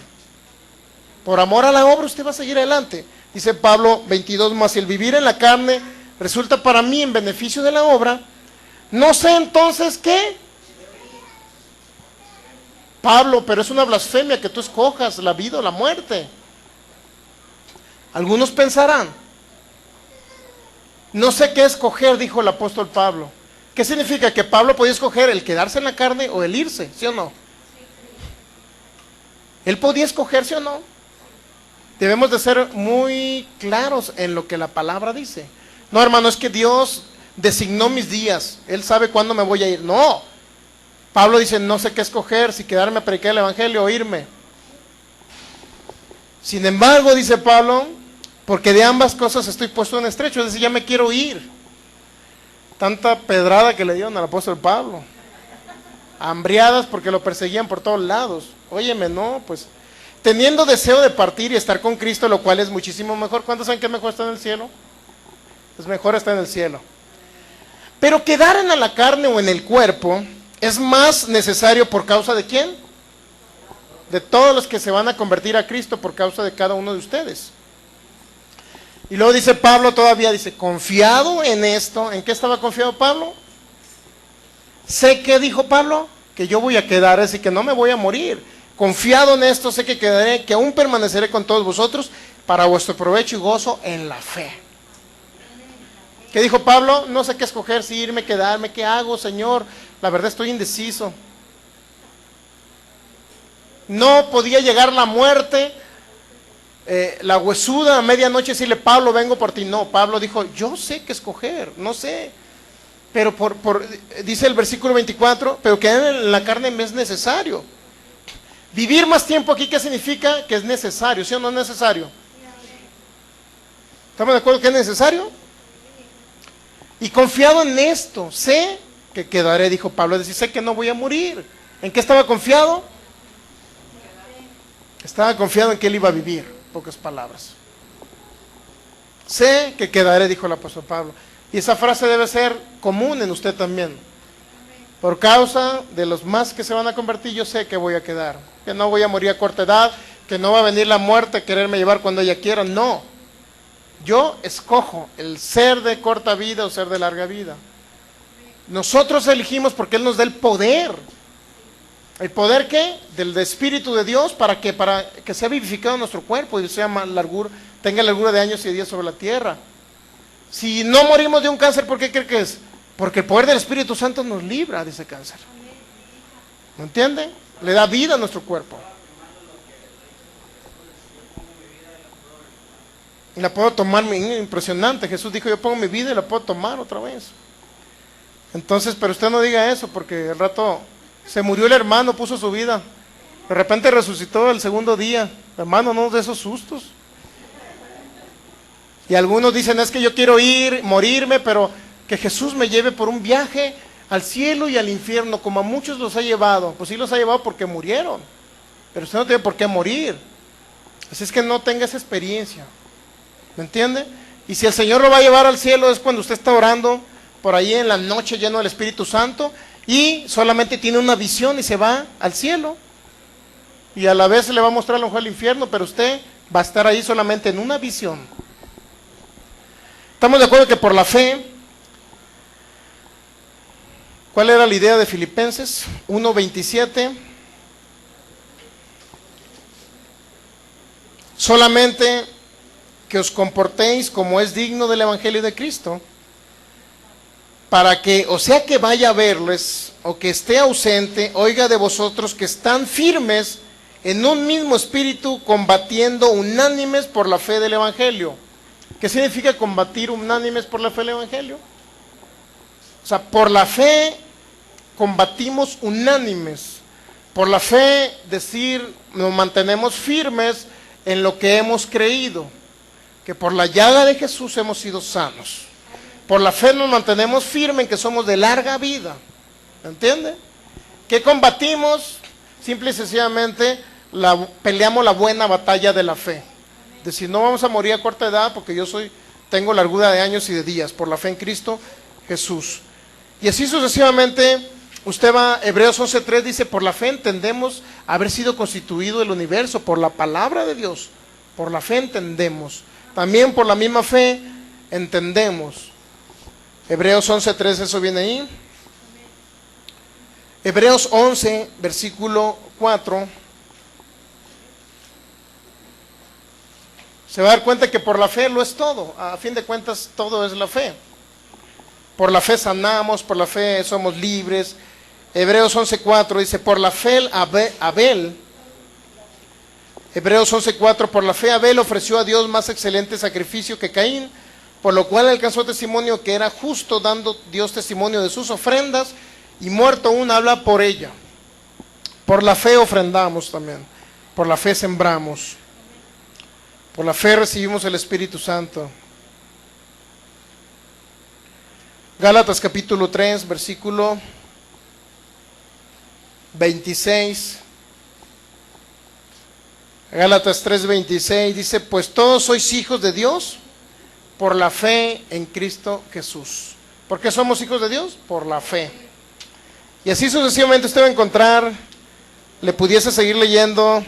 Por amor a la obra usted va a seguir adelante. Dice Pablo 22, más el vivir en la carne resulta para mí en beneficio de la obra. No sé entonces qué. Pablo, pero es una blasfemia que tú escojas la vida o la muerte. Algunos pensarán, no sé qué escoger, dijo el apóstol Pablo. ¿Qué significa? Que Pablo podía escoger el quedarse en la carne o el irse, ¿sí o no? Él podía escoger, ¿sí o no? Debemos de ser muy claros en lo que la palabra dice. No, hermano, es que Dios designó mis días, Él sabe cuándo me voy a ir. No, Pablo dice, no sé qué escoger, si quedarme a predicar el evangelio o irme. Sin embargo, dice Pablo, porque de ambas cosas estoy puesto en estrecho, es decir, ya me quiero ir. Tanta pedrada que le dieron al apóstol Pablo. Hambriadas porque lo perseguían por todos lados. Óyeme, no, pues, teniendo deseo de partir y estar con Cristo, lo cual es muchísimo mejor. ¿Cuántos saben que es mejor estar en el cielo? Es mejor estar en el cielo. Pero quedar en la carne o en el cuerpo es más necesario por causa de ¿quién? De todos los que se van a convertir a Cristo, por causa de cada uno de ustedes. Y luego dice Pablo todavía, dice, confiado en esto. ¿En qué estaba confiado Pablo? Sé que dijo Pablo, que yo voy a quedar, es decir, que no me voy a morir. Confiado en esto, sé que quedaré, que aún permaneceré con todos vosotros para vuestro provecho y gozo en la fe. ¿Qué dijo Pablo? No sé qué escoger, si irme, quedarme, ¿qué hago, Señor? La verdad estoy indeciso. No podía llegar la muerte, la huesuda a medianoche decirle, Pablo, vengo por ti. No, Pablo dijo, yo sé qué escoger, no sé. Pero dice el versículo 24, pero que en la carne me es necesario. Vivir más tiempo aquí, ¿qué significa? Que es necesario, ¿sí o no es necesario? ¿Estamos de acuerdo que es necesario? Y confiado en esto, sé que quedaré, dijo Pablo, es decir, sé que no voy a morir. ¿En qué estaba confiado? Estaba confiado en que él iba a vivir, pocas palabras. Sé que quedaré, dijo el apóstol Pablo. Y esa frase debe ser común en usted también. Por causa de los más que se van a convertir, yo sé que voy a quedar. Que no voy a morir a corta edad, que no va a venir la muerte a quererme llevar cuando ella quiera. No. Yo escojo el ser de corta vida o ser de larga vida. Nosotros elegimos porque Él nos da el poder. ¿El poder qué? Del Espíritu de Dios para que sea vivificado nuestro cuerpo y tenga largura de años y días sobre la tierra. Si no morimos de un cáncer, ¿por qué cree que es? Porque el poder del Espíritu Santo nos libra de ese cáncer. ¿No entiende? le da vida a nuestro cuerpo. Y la puedo tomar, impresionante. Jesús dijo, yo pongo mi vida y la puedo tomar otra vez. Entonces, pero usted no diga eso, porque al rato se murió el hermano, puso su vida. De repente resucitó el segundo día. Hermano, no de esos sustos. Y algunos dicen, es que yo quiero ir, morirme, pero que Jesús me lleve por un viaje al cielo y al infierno, como a muchos los ha llevado. Pues sí los ha llevado porque murieron, pero usted no tiene por qué morir. Así es que no tenga esa experiencia. ¿Me entiende? Y si el Señor lo va a llevar al cielo es cuando usted está orando por ahí en la noche lleno del Espíritu Santo y solamente tiene una visión y se va al cielo. Y a la vez se le va a mostrar a lo mejor el infierno, pero usted va a estar ahí solamente en una visión. Estamos de acuerdo que por la fe, ¿cuál era la idea de Filipenses 1:27? Solamente que os comportéis como es digno del Evangelio de Cristo, para que, o sea que vaya a verles, o que esté ausente, oiga de vosotros que están firmes en un mismo espíritu, combatiendo unánimes por la fe del Evangelio. ¿Qué significa combatir unánimes por la fe del Evangelio? O sea, por la fe combatimos unánimes. Por la fe decir, nos mantenemos firmes en lo que hemos creído. Que por la llaga de Jesús hemos sido sanos. Por la fe nos mantenemos firmes en que somos de larga vida. ¿Entiende? ¿Qué combatimos? Simple y sencillamente peleamos la buena batalla de la fe. Decir, no vamos a morir a corta edad porque tengo largura de años y de días, por la fe en Cristo Jesús. Y así sucesivamente, usted va, Hebreos 11:3 dice, por la fe entendemos haber sido constituido el universo, por la palabra de Dios, por la fe entendemos. También por la misma fe entendemos. Hebreos 11:3, eso viene ahí. Hebreos 11, versículo 4. Se va a dar cuenta que por la fe lo es todo. A fin de cuentas, todo es la fe. Por la fe sanamos, por la fe somos libres. Hebreos 11:4 dice, por la fe Abel. Hebreos 11:4, por la fe Abel ofreció a Dios más excelente sacrificio que Caín, por lo cual alcanzó testimonio que era justo, dando Dios testimonio de sus ofrendas, y muerto aún habla por ella. Por la fe ofrendamos también, por la fe sembramos, por la fe recibimos el Espíritu Santo. Gálatas capítulo 3, versículo 26. Gálatas 3:26 dice, pues todos sois hijos de Dios por la fe en Cristo Jesús. ¿Por qué somos hijos de Dios? Por la fe. Y así sucesivamente usted va a encontrar, le pudiese seguir leyendo,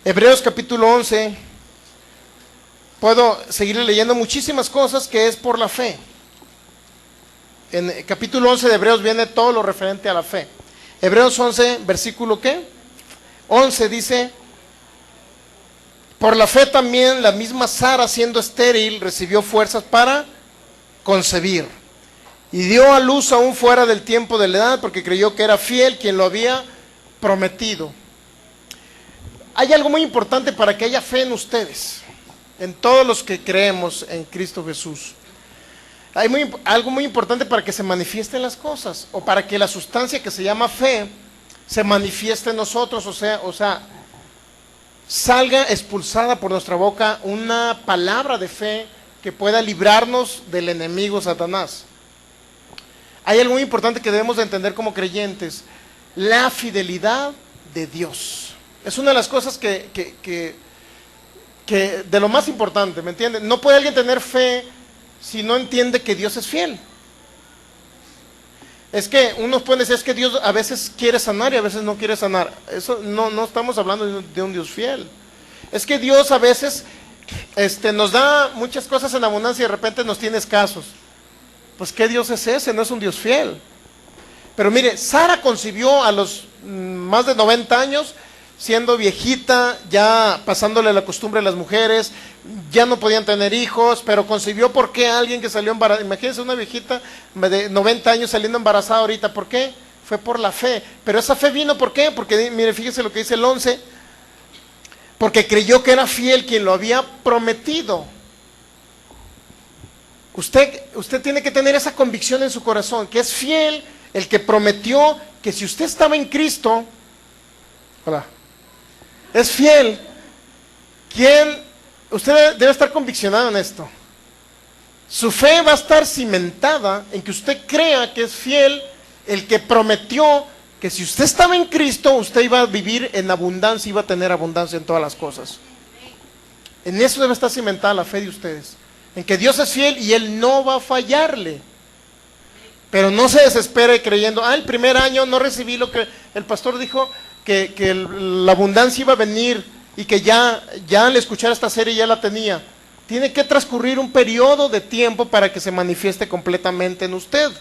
Hebreos capítulo 11, puedo seguirle leyendo muchísimas cosas que es por la fe. En el capítulo 11 de Hebreos viene todo lo referente a la fe. Hebreos 11, versículo ¿qué? 11 dice, por la fe también la misma Sara, siendo estéril, recibió fuerzas para concebir y dio a luz aún fuera del tiempo de la edad, porque creyó que era fiel quien lo había prometido. Hay algo muy importante para que haya fe en ustedes, en todos los que creemos en Cristo Jesús. Hay algo muy importante para que se manifiesten las cosas, o para que la sustancia que se llama fe se manifieste en nosotros, o sea, salga expulsada por nuestra boca una palabra de fe que pueda librarnos del enemigo Satanás. Hay algo muy importante que debemos de entender como creyentes: la fidelidad de Dios. Es una de las cosas que de lo más importante, ¿me entienden? No puede alguien tener fe si no entiende que Dios es fiel. Es que unos pueden decir, es que Dios a veces quiere sanar y a veces no quiere sanar. Eso no estamos hablando de un Dios fiel. Es que Dios a veces nos da muchas cosas en abundancia y de repente nos tiene escasos. Pues ¿qué Dios es ese? No es un Dios fiel. Pero mire, Sara concibió a los más de 90 años, siendo viejita, ya pasándole la costumbre a las mujeres, ya no podían tener hijos, pero concibió. ¿Por qué? Alguien que salió embarazada, imagínense una viejita de 90 años saliendo embarazada ahorita, ¿por qué? fue por la fe. Pero esa fe vino, ¿por qué? Porque, mire, fíjese lo que dice el 11, porque creyó que era fiel quien lo había prometido. Usted tiene que tener esa convicción en su corazón, que es fiel el que prometió que si usted estaba en Cristo, hola, es fiel. Usted debe estar conviccionado en esto. Su fe va a estar cimentada en que usted crea que es fiel el que prometió que si usted estaba en Cristo, usted iba a vivir en abundancia, iba a tener abundancia en todas las cosas. En eso debe estar cimentada la fe de ustedes, en que Dios es fiel y Él no va a fallarle. Pero no se desespere creyendo, el primer año no recibí lo que el pastor dijo, que la abundancia iba a venir y que ya al escuchar esta serie ya la tenía. Tiene que transcurrir un periodo de tiempo para que se manifieste completamente en usted.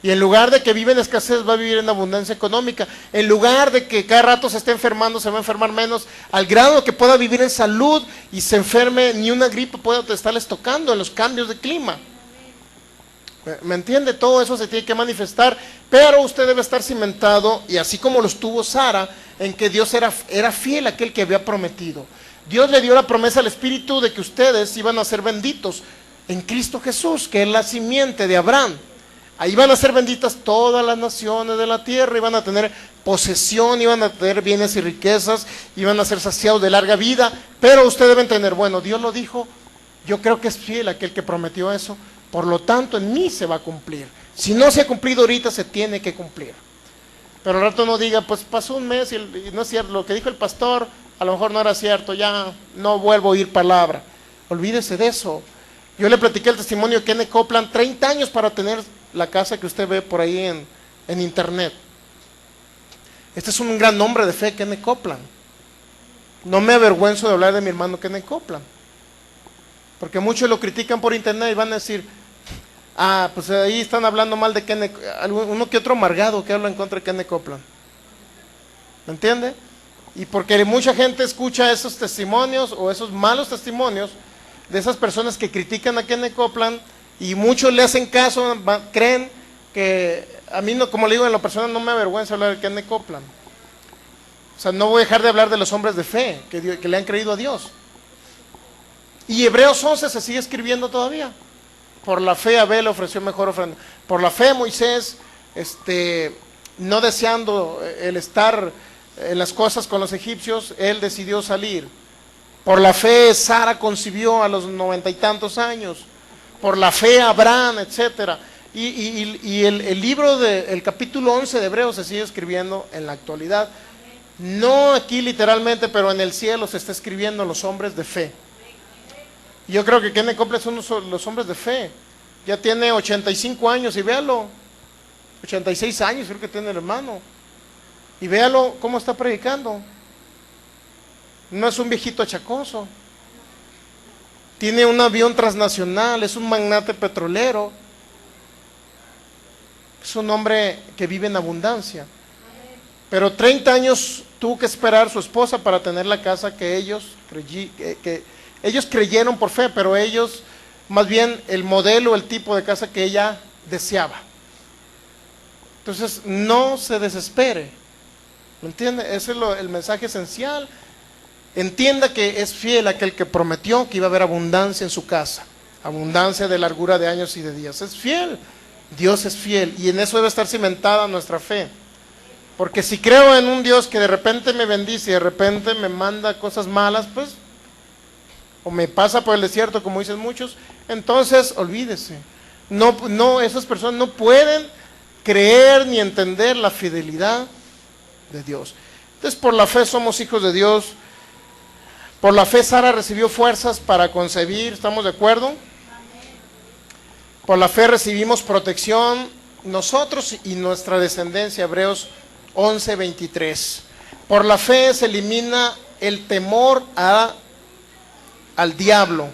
Y en lugar de que vive en escasez, va a vivir en abundancia económica. En lugar de que cada rato se esté enfermando, se va a enfermar menos, al grado que pueda vivir en salud y se enferme, ni una gripe pueda estarles tocando en los cambios de clima. ¿Me entiende? Todo eso se tiene que manifestar, pero usted debe estar cimentado, y así como lo estuvo Sara, en que Dios era fiel a aquel que había prometido. Dios le dio la promesa al Espíritu de que ustedes iban a ser benditos en Cristo Jesús, que es la simiente de Abraham. Ahí van a ser benditas todas las naciones de la tierra, iban a tener posesión, iban a tener bienes y riquezas, iban a ser saciados de larga vida, pero ustedes deben tener, bueno, Dios lo dijo, yo creo que es fiel aquel que prometió eso, por lo tanto en mí se va a cumplir. Si no se ha cumplido ahorita, se tiene que cumplir. Pero al rato no diga, pues pasó un mes y no es cierto, lo que dijo el pastor a lo mejor no era cierto, ya no vuelvo a oír palabra. Olvídese de eso. Yo le platiqué el testimonio de Kenneth Copeland, 30 años para tener la casa que usted ve por ahí en internet. Este es un gran hombre de fe, Kenneth Copeland. No me avergüenzo de hablar de mi hermano Kenneth Copeland, porque muchos lo critican por internet y van a decir, pues ahí están hablando mal de Kenneth, uno que otro amargado que habla en contra de Kenneth Copeland. ¿Me entiende? Y porque mucha gente escucha esos testimonios o esos malos testimonios de esas personas que critican a Kenneth Copeland, y muchos le hacen caso, creen que a mí, no, como le digo, en lo personal no me avergüenza hablar de Kenneth Copeland. O sea, no voy a dejar de hablar de los hombres de fe que le han creído a Dios. Y Hebreos 11 se sigue escribiendo todavía. Por la fe Abel ofreció mejor ofrenda. Por la fe Moisés, no deseando el estar en las cosas con los egipcios, él decidió salir. Por la fe Sara concibió a los 90 y tantos años. Por la fe Abraham, etcétera. Y el libro el capítulo 11 de Hebreos se sigue escribiendo en la actualidad. No aquí literalmente, pero en el cielo se está escribiendo los hombres de fe. Yo creo que Kenneth Copeland son los hombres de fe. Ya tiene 85 años y véalo. 86 años creo que tiene el hermano. Y véalo cómo está predicando. No es un viejito achacoso. Tiene un avión transnacional, es un magnate petrolero. Es un hombre que vive en abundancia. Pero 30 años tuvo que esperar su esposa para tener la casa que ellos creyeron por fe, pero ellos, más bien el modelo, el tipo de casa que ella deseaba. Entonces, no se desespere. ¿Me entiende? Ese es el mensaje esencial. Entienda que es fiel aquel que prometió que iba a haber abundancia en su casa. Abundancia de largura de años y de días. Es fiel. Dios es fiel. Y en eso debe estar cimentada nuestra fe. Porque si creo en un Dios que de repente me bendice y de repente me manda cosas malas, pues, o me pasa por el desierto, como dicen muchos, entonces olvídese. No, esas personas no pueden creer ni entender la fidelidad de Dios. Entonces, por la fe somos hijos de Dios. Por la fe Sara recibió fuerzas para concebir, ¿estamos de acuerdo? Por la fe recibimos protección nosotros y nuestra descendencia, Hebreos 11:23. Por la fe se elimina el temor al diablo.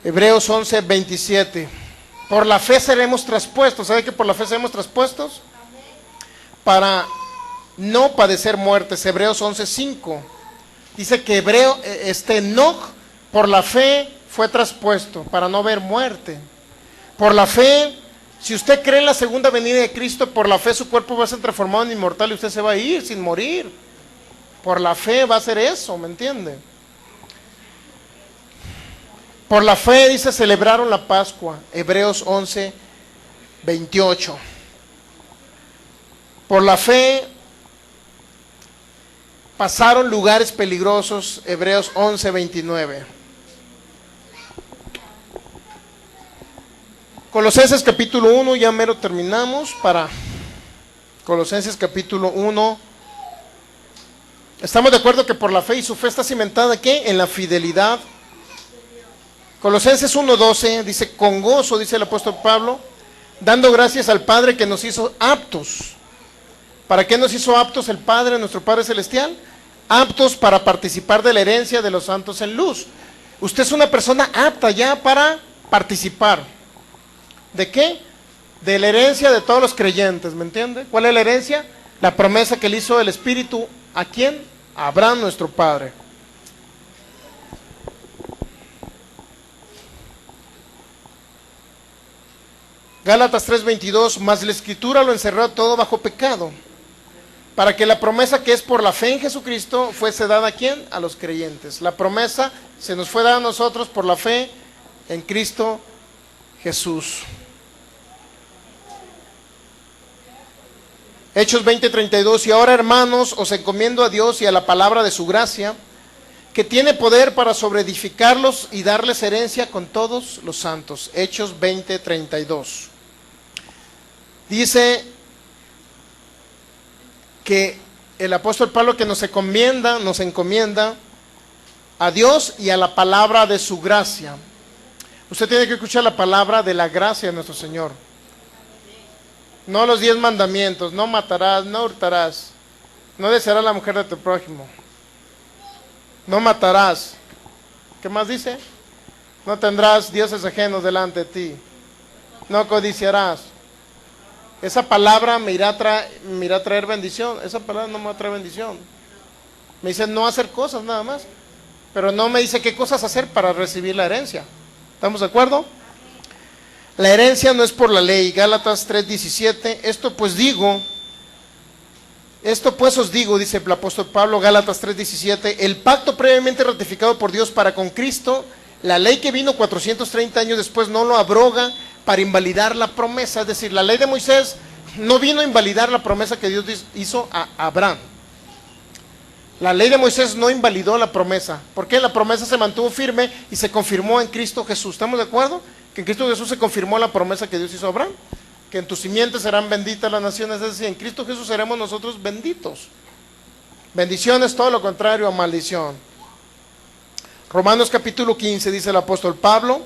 Hebreos 11:27. Por la fe seremos traspuestos. ¿Sabe que por la fe seremos traspuestos? Para no padecer muertes. Hebreos 11:5. Dice que Enoc por la fe fue traspuesto para no ver muerte. Por la fe Si usted cree en la segunda venida de Cristo, por la fe su cuerpo va a ser transformado en inmortal y usted se va a ir sin morir. Por la fe va a ser eso, ¿me entiende? Por la fe, dice, celebraron la Pascua, Hebreos 11, 28. Por la fe pasaron lugares peligrosos, Hebreos 11, 29. Colosenses capítulo 1, ya mero terminamos para Colosenses capítulo 1. Estamos de acuerdo que por la fe, y su fe está cimentada, ¿qué? En la fidelidad. Colosenses 1:12 dice, con gozo, dice el apóstol Pablo, dando gracias al Padre que nos hizo aptos. ¿Para qué nos hizo aptos el Padre, nuestro Padre Celestial? Aptos para participar de la herencia de los santos en luz. Usted es una persona apta ya para participar. ¿De qué? De la herencia de todos los creyentes, ¿me entiende? ¿Cuál es la herencia? La promesa que le hizo el Espíritu, ¿a quién? A Abraham, nuestro padre. Gálatas 3:22, mas la Escritura lo encerró todo bajo pecado, para que la promesa que es por la fe en Jesucristo fuese dada ¿a quién? A los creyentes. La promesa se nos fue dada a nosotros por la fe en Cristo Jesús. Hechos 20:32, y ahora, hermanos, os encomiendo a Dios y a la palabra de su gracia, que tiene poder para sobreedificarlos y darles herencia con todos los santos. Hechos 20:32. Dice que el apóstol Pablo que nos encomienda a Dios y a la palabra de su gracia. Usted tiene que escuchar la palabra de la gracia de nuestro Señor. No los 10 mandamientos, no matarás, no hurtarás, no desearás la mujer de tu prójimo, no matarás. ¿Qué más dice? No tendrás dioses ajenos delante de ti, no codiciarás. Esa palabra me irá a traer bendición. Esa palabra no me va a traer bendición. Me dice no hacer cosas nada más, pero no me dice qué cosas hacer para recibir la herencia. ¿Estamos de acuerdo? La herencia no es por la ley. Gálatas 3:17. Esto pues os digo, dice el apóstol Pablo, Gálatas 3:17, el pacto previamente ratificado por Dios para con Cristo, la ley que vino 430 años después no lo abroga para invalidar la promesa. Es decir, la ley de Moisés no vino a invalidar la promesa que Dios hizo a Abraham. La ley de Moisés no invalidó la promesa. ¿Por qué? La promesa se mantuvo firme y se confirmó en Cristo Jesús. ¿Estamos de acuerdo? Que en Cristo Jesús se confirmó la promesa que Dios hizo a Abraham, que en tus simientes serán benditas las naciones. Es decir, en Cristo Jesús seremos nosotros benditos. Bendición es todo lo contrario a maldición. Romanos capítulo 15 dice el apóstol Pablo,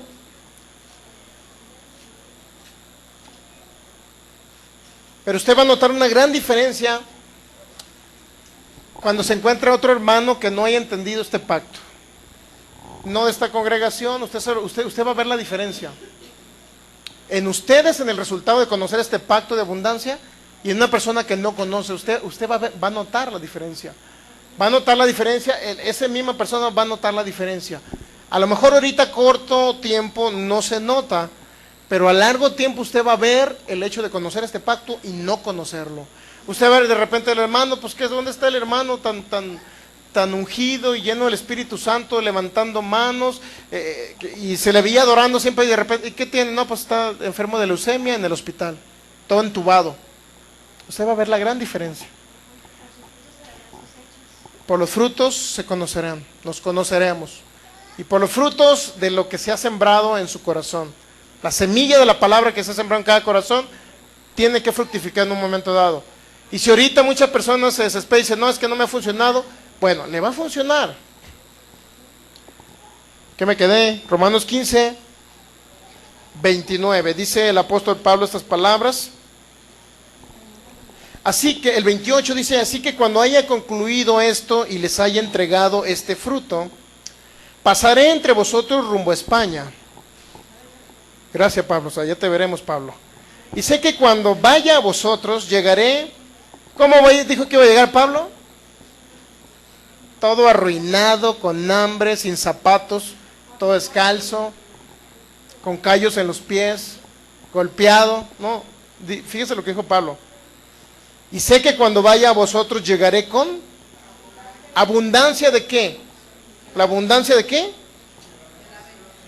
pero usted va a notar una gran diferencia cuando se encuentra otro hermano que no haya entendido este pacto, no de esta congregación. Usted va a ver la diferencia en ustedes, en el resultado de conocer este pacto de abundancia, y en una persona que no conoce. Usted va a notar la diferencia. Va a notar la diferencia. Esa misma persona va a notar la diferencia. A lo mejor ahorita corto tiempo no se nota, pero a largo tiempo usted va a ver el hecho de conocer este pacto y no conocerlo. Usted va a ver de repente el hermano, pues ¿dónde está el hermano tan ungido y lleno del Espíritu Santo, levantando manos, y se le veía adorando siempre, y de repente, ¿y qué tiene? No, pues está enfermo de leucemia en el hospital, todo entubado. Usted va a ver la gran diferencia. Por los frutos se conocerán, nos conoceremos, y por los frutos de lo que se ha sembrado en su corazón. La semilla de la palabra que se ha sembrado en cada corazón tiene que fructificar en un momento dado. Y si ahorita muchas personas se desesperan y dicen, no, es que no me ha funcionado, bueno, le va a funcionar. ¿Qué me quedé? Romanos 15, 29. Dice el apóstol Pablo estas palabras. Así que, el 28 dice, así que cuando haya concluido esto y les haya entregado este fruto, pasaré entre vosotros rumbo a España. Gracias, Pablo, o sea, ya te veremos, Pablo. Y sé que cuando vaya a vosotros, llegaré. ¿Cómo dijo que iba a llegar Pablo? Todo arruinado, con hambre, sin zapatos, todo descalzo, con callos en los pies, golpeado. No, fíjese lo que dijo Pablo. Y sé que cuando vaya a vosotros llegaré con abundancia de ¿qué? ¿La abundancia de qué?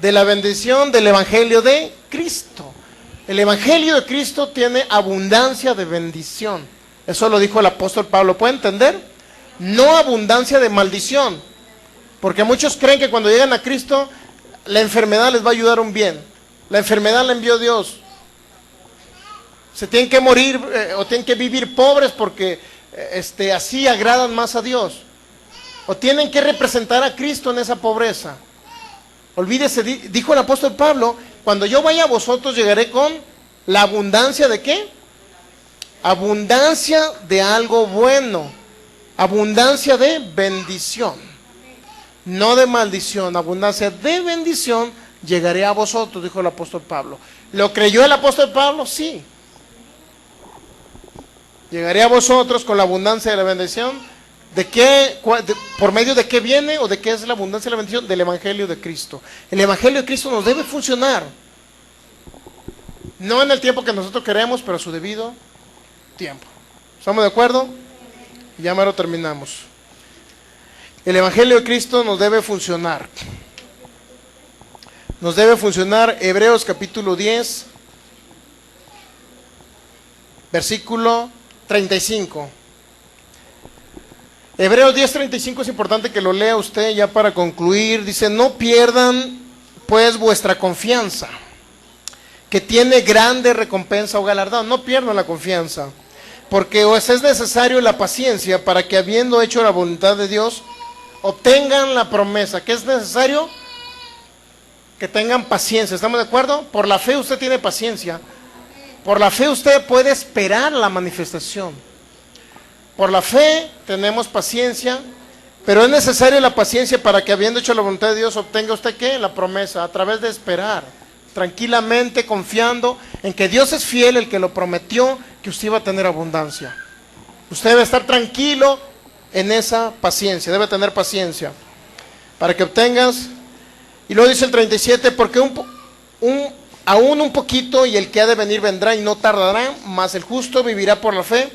De la bendición del Evangelio de Cristo. El Evangelio de Cristo tiene abundancia de bendición. Eso lo dijo el apóstol Pablo. ¿Puede entender? No abundancia de maldición. Porque muchos creen que cuando llegan a Cristo, la enfermedad les va a ayudar un bien. La enfermedad la envió Dios. Se tienen que morir o tienen que vivir pobres porque así agradan más a Dios. O tienen que representar a Cristo en esa pobreza. Olvídese, dijo el apóstol Pablo, cuando yo vaya a vosotros llegaré con la abundancia de ¿qué? Abundancia de algo bueno. Abundancia de bendición. No de maldición, abundancia de bendición llegaré a vosotros, dijo el apóstol Pablo. ¿Lo creyó el apóstol Pablo? Sí. Llegaré a vosotros con la abundancia de la bendición. ¿De qué, por medio de qué viene o de qué es la abundancia de la bendición? Del Evangelio de Cristo. El Evangelio de Cristo nos debe funcionar. No en el tiempo que nosotros queremos, pero a su debido tiempo. ¿Estamos de acuerdo? Ya mero terminamos. El Evangelio de Cristo nos debe funcionar. Nos debe funcionar. Hebreos capítulo 10, versículo 35. Hebreos 10:35 es importante que lo lea usted ya para concluir. Dice, no pierdan pues vuestra confianza, que tiene grande recompensa o galardón. No pierdan la confianza, porque os es necesario la paciencia para que habiendo hecho la voluntad de Dios, obtengan la promesa. ¿Qué es necesario? Que tengan paciencia. ¿Estamos de acuerdo? Por la fe usted tiene paciencia. Por la fe usted puede esperar la manifestación. Por la fe tenemos paciencia, pero es necesaria la paciencia para que habiendo hecho la voluntad de Dios obtenga usted ¿qué? La promesa, a través de esperar, tranquilamente, confiando en que Dios es fiel, el que lo prometió, que usted iba a tener abundancia. Usted debe estar tranquilo en esa paciencia, debe tener paciencia, para que obtengas. Y luego dice el 37, porque aún un poquito y el que ha de venir vendrá y no tardará, mas el justo vivirá por la fe.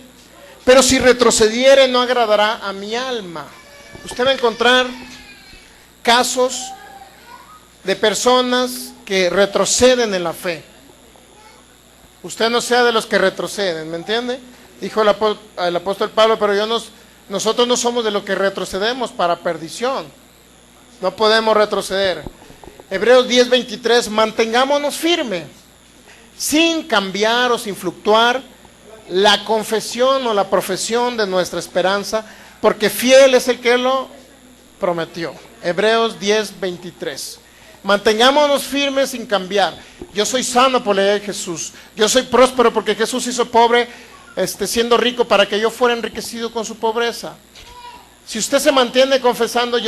Pero si retrocediere no agradará a mi alma. Usted va a encontrar casos de personas que retroceden en la fe. Usted no sea de los que retroceden, ¿me entiende? Dijo el apóstol Pablo, pero nosotros no somos de los que retrocedemos para perdición. No podemos retroceder. Hebreos 10:23, mantengámonos firmes, sin cambiar o sin fluctuar, la confesión o la profesión de nuestra esperanza, porque fiel es el que lo prometió. Hebreos 10:23. Mantengámonos firmes sin cambiar. Yo soy sano por la ley de Jesús. Yo soy próspero porque Jesús hizo pobre, siendo rico, para que yo fuera enriquecido con su pobreza. Si usted se mantiene confesando,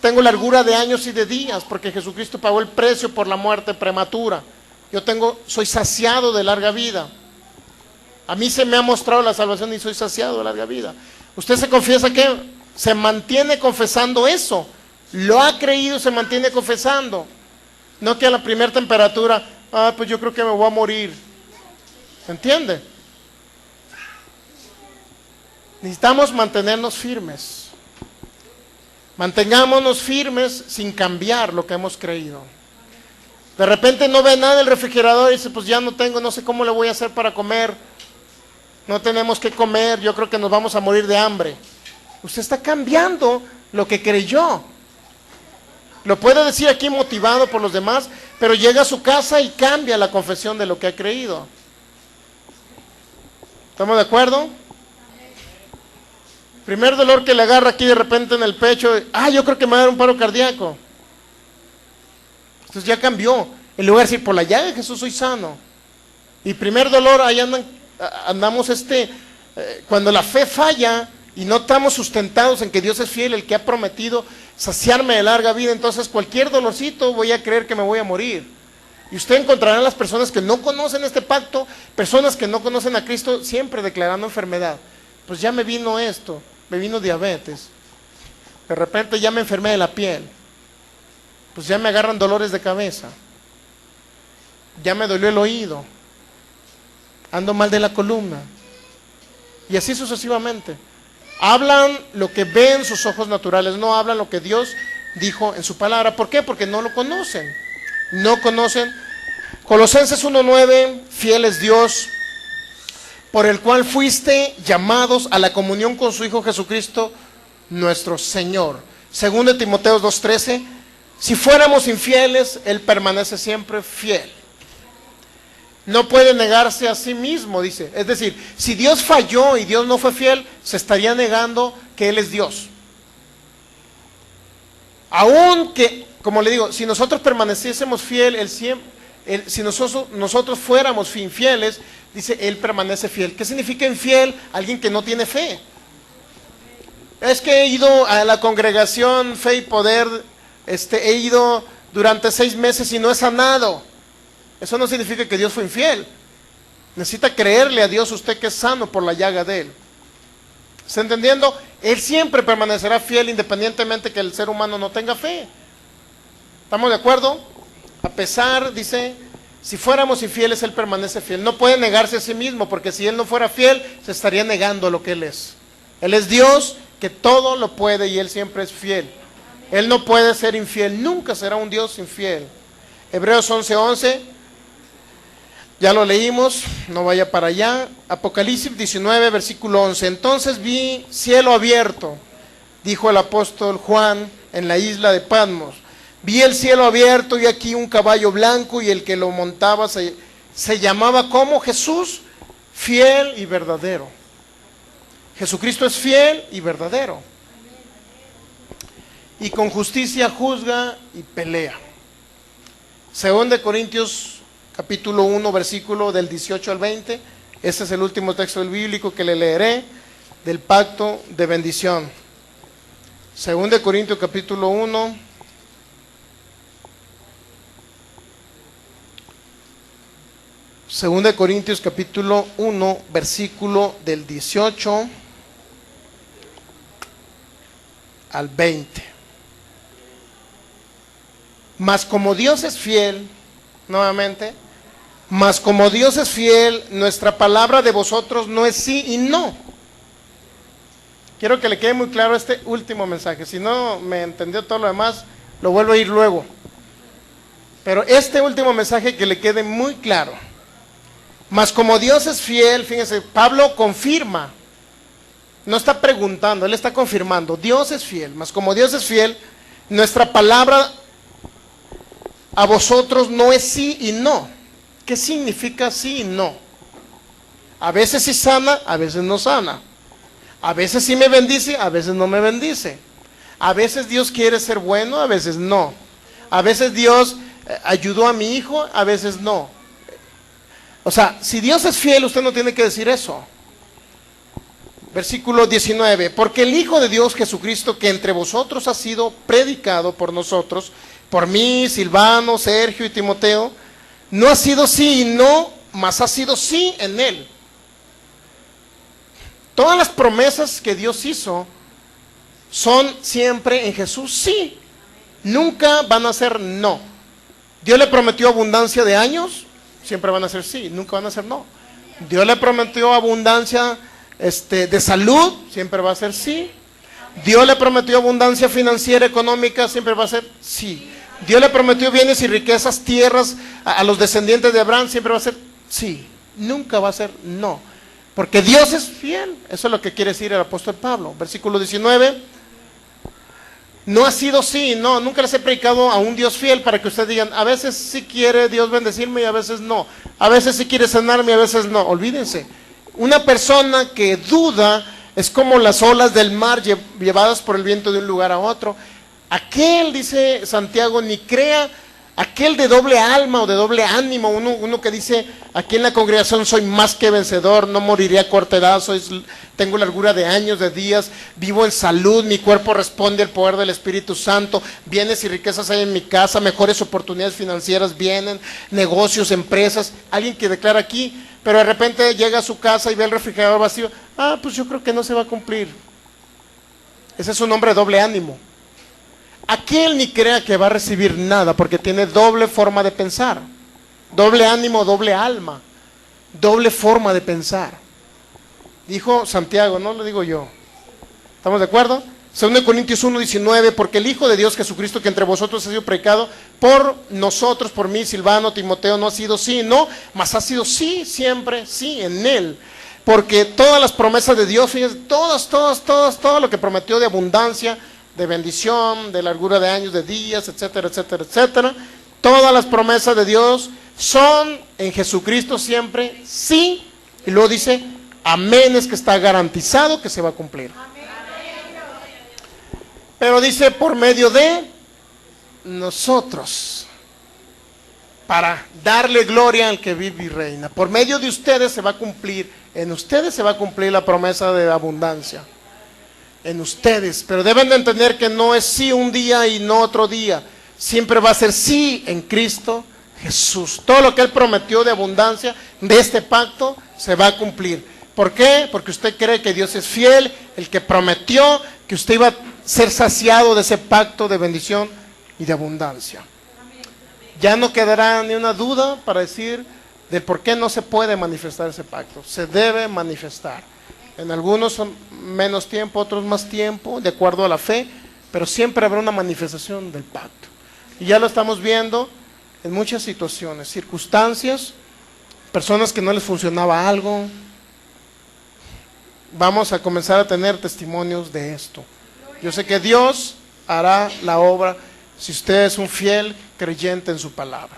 tengo largura de años y de días, porque Jesucristo pagó el precio por la muerte prematura. Soy saciado de larga vida. A mí se me ha mostrado la salvación y soy saciado de larga vida. Usted se confiesa que se mantiene confesando eso. Lo ha creído y se mantiene confesando. No que a la primera temperatura, pues yo creo que me voy a morir. ¿Entiende? Necesitamos mantenernos firmes. Mantengámonos firmes sin cambiar lo que hemos creído. De repente no ve nada en el refrigerador y dice, pues ya no tengo, no sé cómo le voy a hacer para comer. No tenemos que comer, yo creo que nos vamos a morir de hambre. Usted está cambiando lo que creyó. Lo puede decir aquí motivado por los demás, pero llega a su casa y cambia la confesión de lo que ha creído. ¿Estamos de acuerdo? Primer dolor que le agarra aquí de repente en el pecho, yo creo que me va a dar un paro cardíaco. Entonces ya cambió. En lugar de decir, por la llaga de Jesús soy sano. Y primer dolor, ahí andamos cuando la fe falla y no estamos sustentados en que Dios es fiel, el que ha prometido saciarme de larga vida, entonces cualquier dolorcito voy a creer que me voy a morir. Y usted encontrará a las personas que no conocen este pacto, personas que no conocen a Cristo, siempre declarando enfermedad. Pues ya me vino esto, me vino diabetes, de repente ya me enfermé de la piel, pues ya me agarran dolores de cabeza, ya me dolió el oído, ando mal de la columna. Y así sucesivamente. Hablan lo que ven sus ojos naturales, no hablan lo que Dios dijo en su palabra. ¿Por qué? Porque no lo conocen. No conocen. Colosenses 1:9, fiel es Dios, por el cual fuiste llamados a la comunión con su Hijo Jesucristo, nuestro Señor. Segundo de Timoteo 2:13, si fuéramos infieles, Él permanece siempre fiel. No puede negarse a sí mismo, dice. Es decir, si Dios falló y Dios no fue fiel, se estaría negando que Él es Dios. Aun que, como le digo, si nosotros permaneciésemos fiel, si nosotros fuéramos infieles, dice, Él permanece fiel. ¿Qué significa infiel? Alguien que no tiene fe. Es que he ido a la congregación Fe y Poder, he ido durante 6 meses y no he sanado. Eso no significa que Dios fue infiel. Necesita creerle a Dios usted que es sano por la llaga de Él. ¿Está entendiendo? Él siempre permanecerá fiel independientemente que el ser humano no tenga fe. ¿Estamos de acuerdo? A pesar, dice, si fuéramos infieles, Él permanece fiel. No puede negarse a sí mismo, porque si Él no fuera fiel, se estaría negando lo que Él es. Él es Dios que todo lo puede y Él siempre es fiel. Él no puede ser infiel, nunca será un Dios infiel. Hebreos 11:11, ya lo leímos, no vaya para allá. Apocalipsis 19, versículo 11. Entonces vi cielo abierto, dijo el apóstol Juan en la isla de Patmos. Vi el cielo abierto y aquí un caballo blanco y el que lo montaba se llamaba como Jesús, fiel y verdadero. Jesucristo es fiel y verdadero. Y con justicia juzga y pelea. Según de Corintios capítulo 1, versículo del 18 al 20. Este es el último texto del bíblico que le leeré, del pacto de bendición. Según de Corintios capítulo 1. Según de Corintios capítulo 1, versículo del 18 al 20. Mas como Dios es fiel, nuevamente, mas como Dios es fiel, nuestra palabra de vosotros no es sí y no. Quiero que le quede muy claro este último mensaje. Si no me entendió todo lo demás, lo vuelvo a ir luego. Pero este último mensaje que le quede muy claro. Mas como Dios es fiel, fíjense, Pablo confirma. No está preguntando, él está confirmando. Dios es fiel. Mas como Dios es fiel, nuestra palabra a vosotros no es sí y no. ¿Qué significa sí y no? A veces sí sana, a veces no sana. A veces sí me bendice, a veces no me bendice. A veces Dios quiere ser bueno, a veces no. A veces Dios ayudó a mi hijo, a veces no. O sea, si Dios es fiel, usted no tiene que decir eso. Versículo 19. Porque el Hijo de Dios Jesucristo, que entre vosotros ha sido predicado por nosotros, por mí, Silvano, Sergio y Timoteo, no ha sido sí y no, mas ha sido sí en Él. Todas las promesas que Dios hizo son siempre en Jesús sí. Nunca van a ser no. Dios le prometió abundancia de años, siempre van a ser sí, nunca van a ser no. Dios le prometió abundancia de salud, siempre va a ser sí. Dios le prometió abundancia financiera, económica, siempre va a ser sí. Dios le prometió bienes y riquezas, tierras a los descendientes de Abraham, siempre va a ser sí. Nunca va a ser no. Porque Dios es fiel. Eso es lo que quiere decir el apóstol Pablo. Versículo 19. No ha sido sí, no. Nunca les he predicado a un Dios fiel para que ustedes digan, a veces sí quiere Dios bendecirme y a veces no. A veces sí quiere sanarme y a veces no. Olvídense. Una persona que duda es como las olas del mar llevadas por el viento de un lugar a otro. Aquel, dice Santiago, ni crea, aquel de doble alma o de doble ánimo, uno que dice, aquí en la congregación soy más que vencedor, no moriré a corta edad, tengo largura de años, de días, vivo en salud, mi cuerpo responde al poder del Espíritu Santo, bienes y riquezas hay en mi casa, mejores oportunidades financieras vienen, negocios, empresas. Alguien que declara aquí, pero de repente llega a su casa y ve el refrigerador vacío, pues yo creo que no se va a cumplir. Ese es un hombre de doble ánimo. Aquel ni crea que va a recibir nada porque tiene doble forma de pensar, doble ánimo, doble alma. doble forma de pensar. Dijo Santiago, no lo digo yo. ¿Estamos de acuerdo? 2 Corintios 1:19, porque el Hijo de Dios Jesucristo, que entre vosotros ha sido predicado por nosotros, por mí, Silvano, Timoteo, no ha sido sí, no, mas ha sido sí, siempre, sí, en Él. Porque todas las promesas de Dios, fíjense, todo lo que prometió de abundancia, de bendición, de largura de años, de días, etcétera, etcétera, etcétera, todas las promesas de Dios son en Jesucristo siempre sí, y luego dice, amén, es que está garantizado que se va a cumplir. Pero dice, por medio de nosotros, para darle gloria al que vive y reina. Por medio de ustedes se va a cumplir, en ustedes se va a cumplir la promesa de abundancia. En ustedes, pero deben de entender que no es sí un día y no otro día. Siempre va a ser sí en Cristo Jesús. Todo lo que Él prometió de abundancia de este pacto se va a cumplir. ¿Por qué? Porque usted cree que Dios es fiel, el que prometió que usted iba a ser saciado de ese pacto de bendición y de abundancia. Ya no quedará ni una duda para decir del por qué no se puede manifestar ese pacto. Se debe manifestar. En algunos son menos tiempo, otros más tiempo, de acuerdo a la fe, pero siempre habrá una manifestación del pacto. Y ya lo estamos viendo en muchas situaciones, circunstancias, personas que no les funcionaba algo. Vamos a comenzar a tener testimonios de esto. Yo sé que Dios hará la obra si usted es un fiel creyente en su palabra.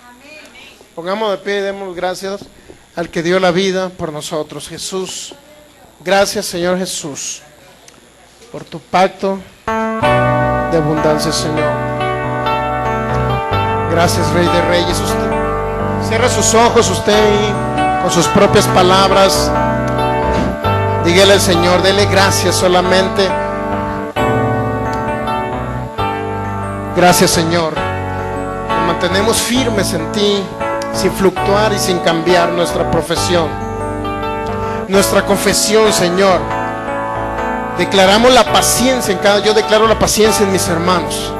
Pongamos de pie y demos gracias al que dio la vida por nosotros, Jesús. Gracias, Señor Jesús, por tu pacto de abundancia, Señor. Gracias, Rey de Reyes. Usted cierra sus ojos, usted y con sus propias palabras dígale al Señor, dele gracias solamente. Gracias, Señor. Nos mantenemos firmes en ti, sin fluctuar y sin cambiar nuestra profesión, nuestra confesión, Señor. Declaramos la paciencia yo declaro la paciencia en mis hermanos,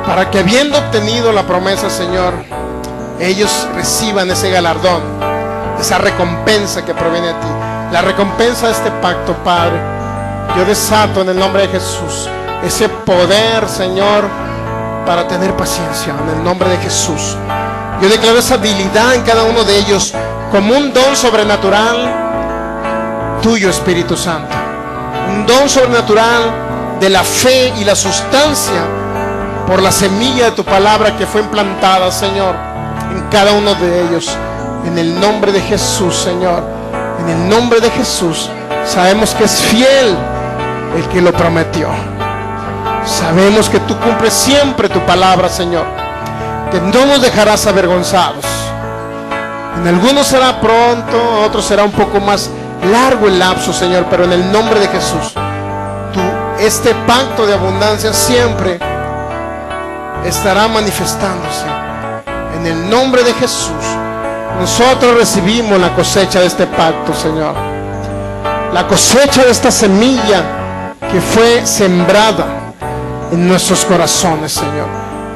para que habiendo obtenido la promesa, Señor, ellos reciban ese galardón, esa recompensa que proviene de ti, la recompensa de este pacto, Padre. Yo desato en el nombre de Jesús ese poder, Señor, para tener paciencia, en el nombre de Jesús. Yo declaro esa habilidad en cada uno de ellos como un don sobrenatural tuyo, Espíritu Santo, un don sobrenatural de la fe y la sustancia por la semilla de tu palabra que fue implantada, Señor, en cada uno de ellos, en el nombre de Jesús, Señor. En el nombre de Jesús, sabemos que es fiel el que lo prometió. Sabemos que tú cumples siempre tu palabra, Señor, que no nos dejarás avergonzados. En algunos será pronto, otros será un poco más largo el lapso, Señor, pero en el nombre de Jesús, este pacto de abundancia siempre estará manifestándose. En el nombre de Jesús, nosotros recibimos la cosecha de este pacto, Señor. La cosecha de esta semilla que fue sembrada en nuestros corazones, Señor.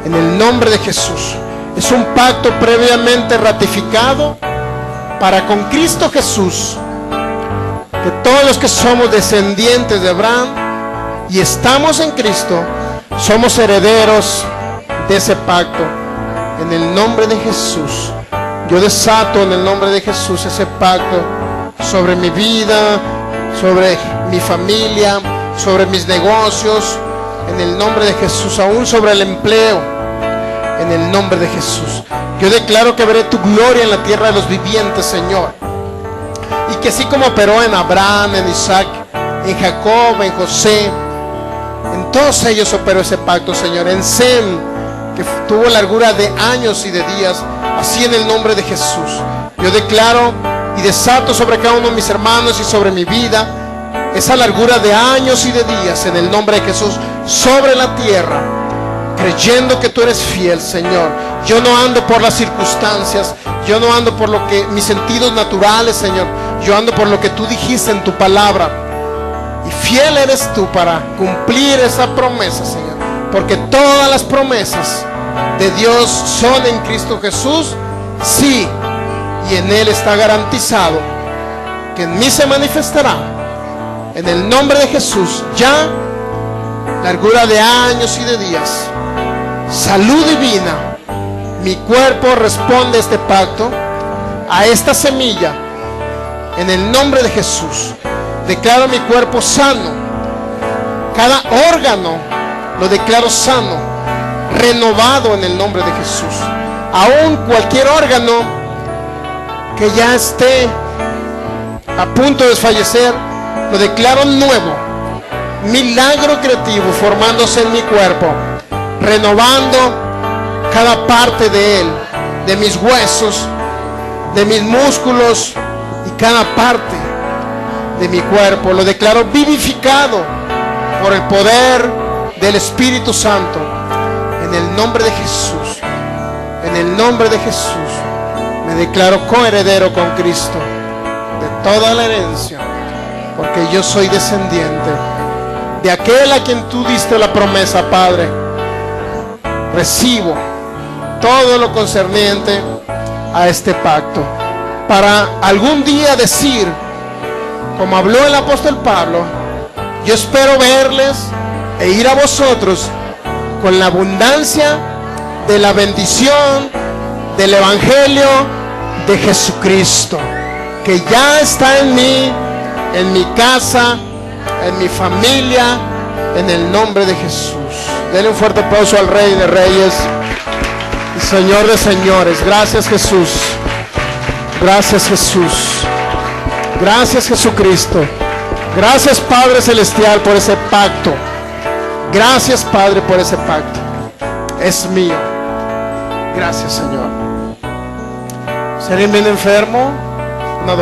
En el nombre de Jesús. Es un pacto previamente ratificado para con Cristo Jesús, que todos los que somos descendientes de Abraham y estamos en Cristo, somos herederos de ese pacto. En el nombre de Jesús, yo desato en el nombre de Jesús ese pacto sobre mi vida, sobre mi familia, sobre mis negocios, en el nombre de Jesús, aún sobre el empleo, en el nombre de Jesús. Yo declaro que veré tu gloria en la tierra de los vivientes, Señor, y que así como operó en Abraham, en Isaac, en Jacob, en José, en todos ellos operó ese pacto, Señor. En Sem, que tuvo largura de años y de días, así en el nombre de Jesús, yo declaro y desato sobre cada uno de mis hermanos y sobre mi vida esa largura de años y de días, en el nombre de Jesús, sobre la tierra, creyendo que tú eres fiel, Señor. Yo no ando por las circunstancias, yo no ando por lo que mis sentidos naturales, Señor. Yo ando por lo que tú dijiste en tu palabra, y fiel eres tú para cumplir esa promesa, Señor, porque todas las promesas de Dios son en Cristo Jesús, sí y en Él está garantizado que en mí se manifestará, en el nombre de Jesús, ya largura de años y de días, salud divina. Mi cuerpo responde a este pacto, a esta semilla, en el nombre de Jesús. Declaro mi cuerpo sano, cada órgano lo declaro sano, renovado en el nombre de Jesús. Aún cualquier órgano que ya esté a punto de desfallecer, lo declaro nuevo, milagro creativo formándose en mi cuerpo, renovando cada parte de él, de mis huesos, de mis músculos y cada parte de mi cuerpo. Lo declaro vivificado por el poder del Espíritu Santo, en el nombre de Jesús. En el nombre de Jesús me declaro coheredero con Cristo de toda la herencia, porque yo soy descendiente de aquel a quien tú diste la promesa, Padre. Recibo todo lo concerniente a este pacto, para algún día decir, como habló el apóstol Pablo: yo espero verles e ir a vosotros con la abundancia de la bendición del Evangelio de Jesucristo, que ya está en mí, en mi casa, en mi familia, en el nombre de Jesús. Denle un fuerte aplauso al Rey de Reyes y Señor de Señores. Gracias, Jesús. Gracias, Jesús. Gracias, Jesucristo. Gracias, Padre Celestial, por ese pacto. Gracias, Padre, por ese pacto. Es mío. Gracias, Señor. Si alguien viene enfermo, una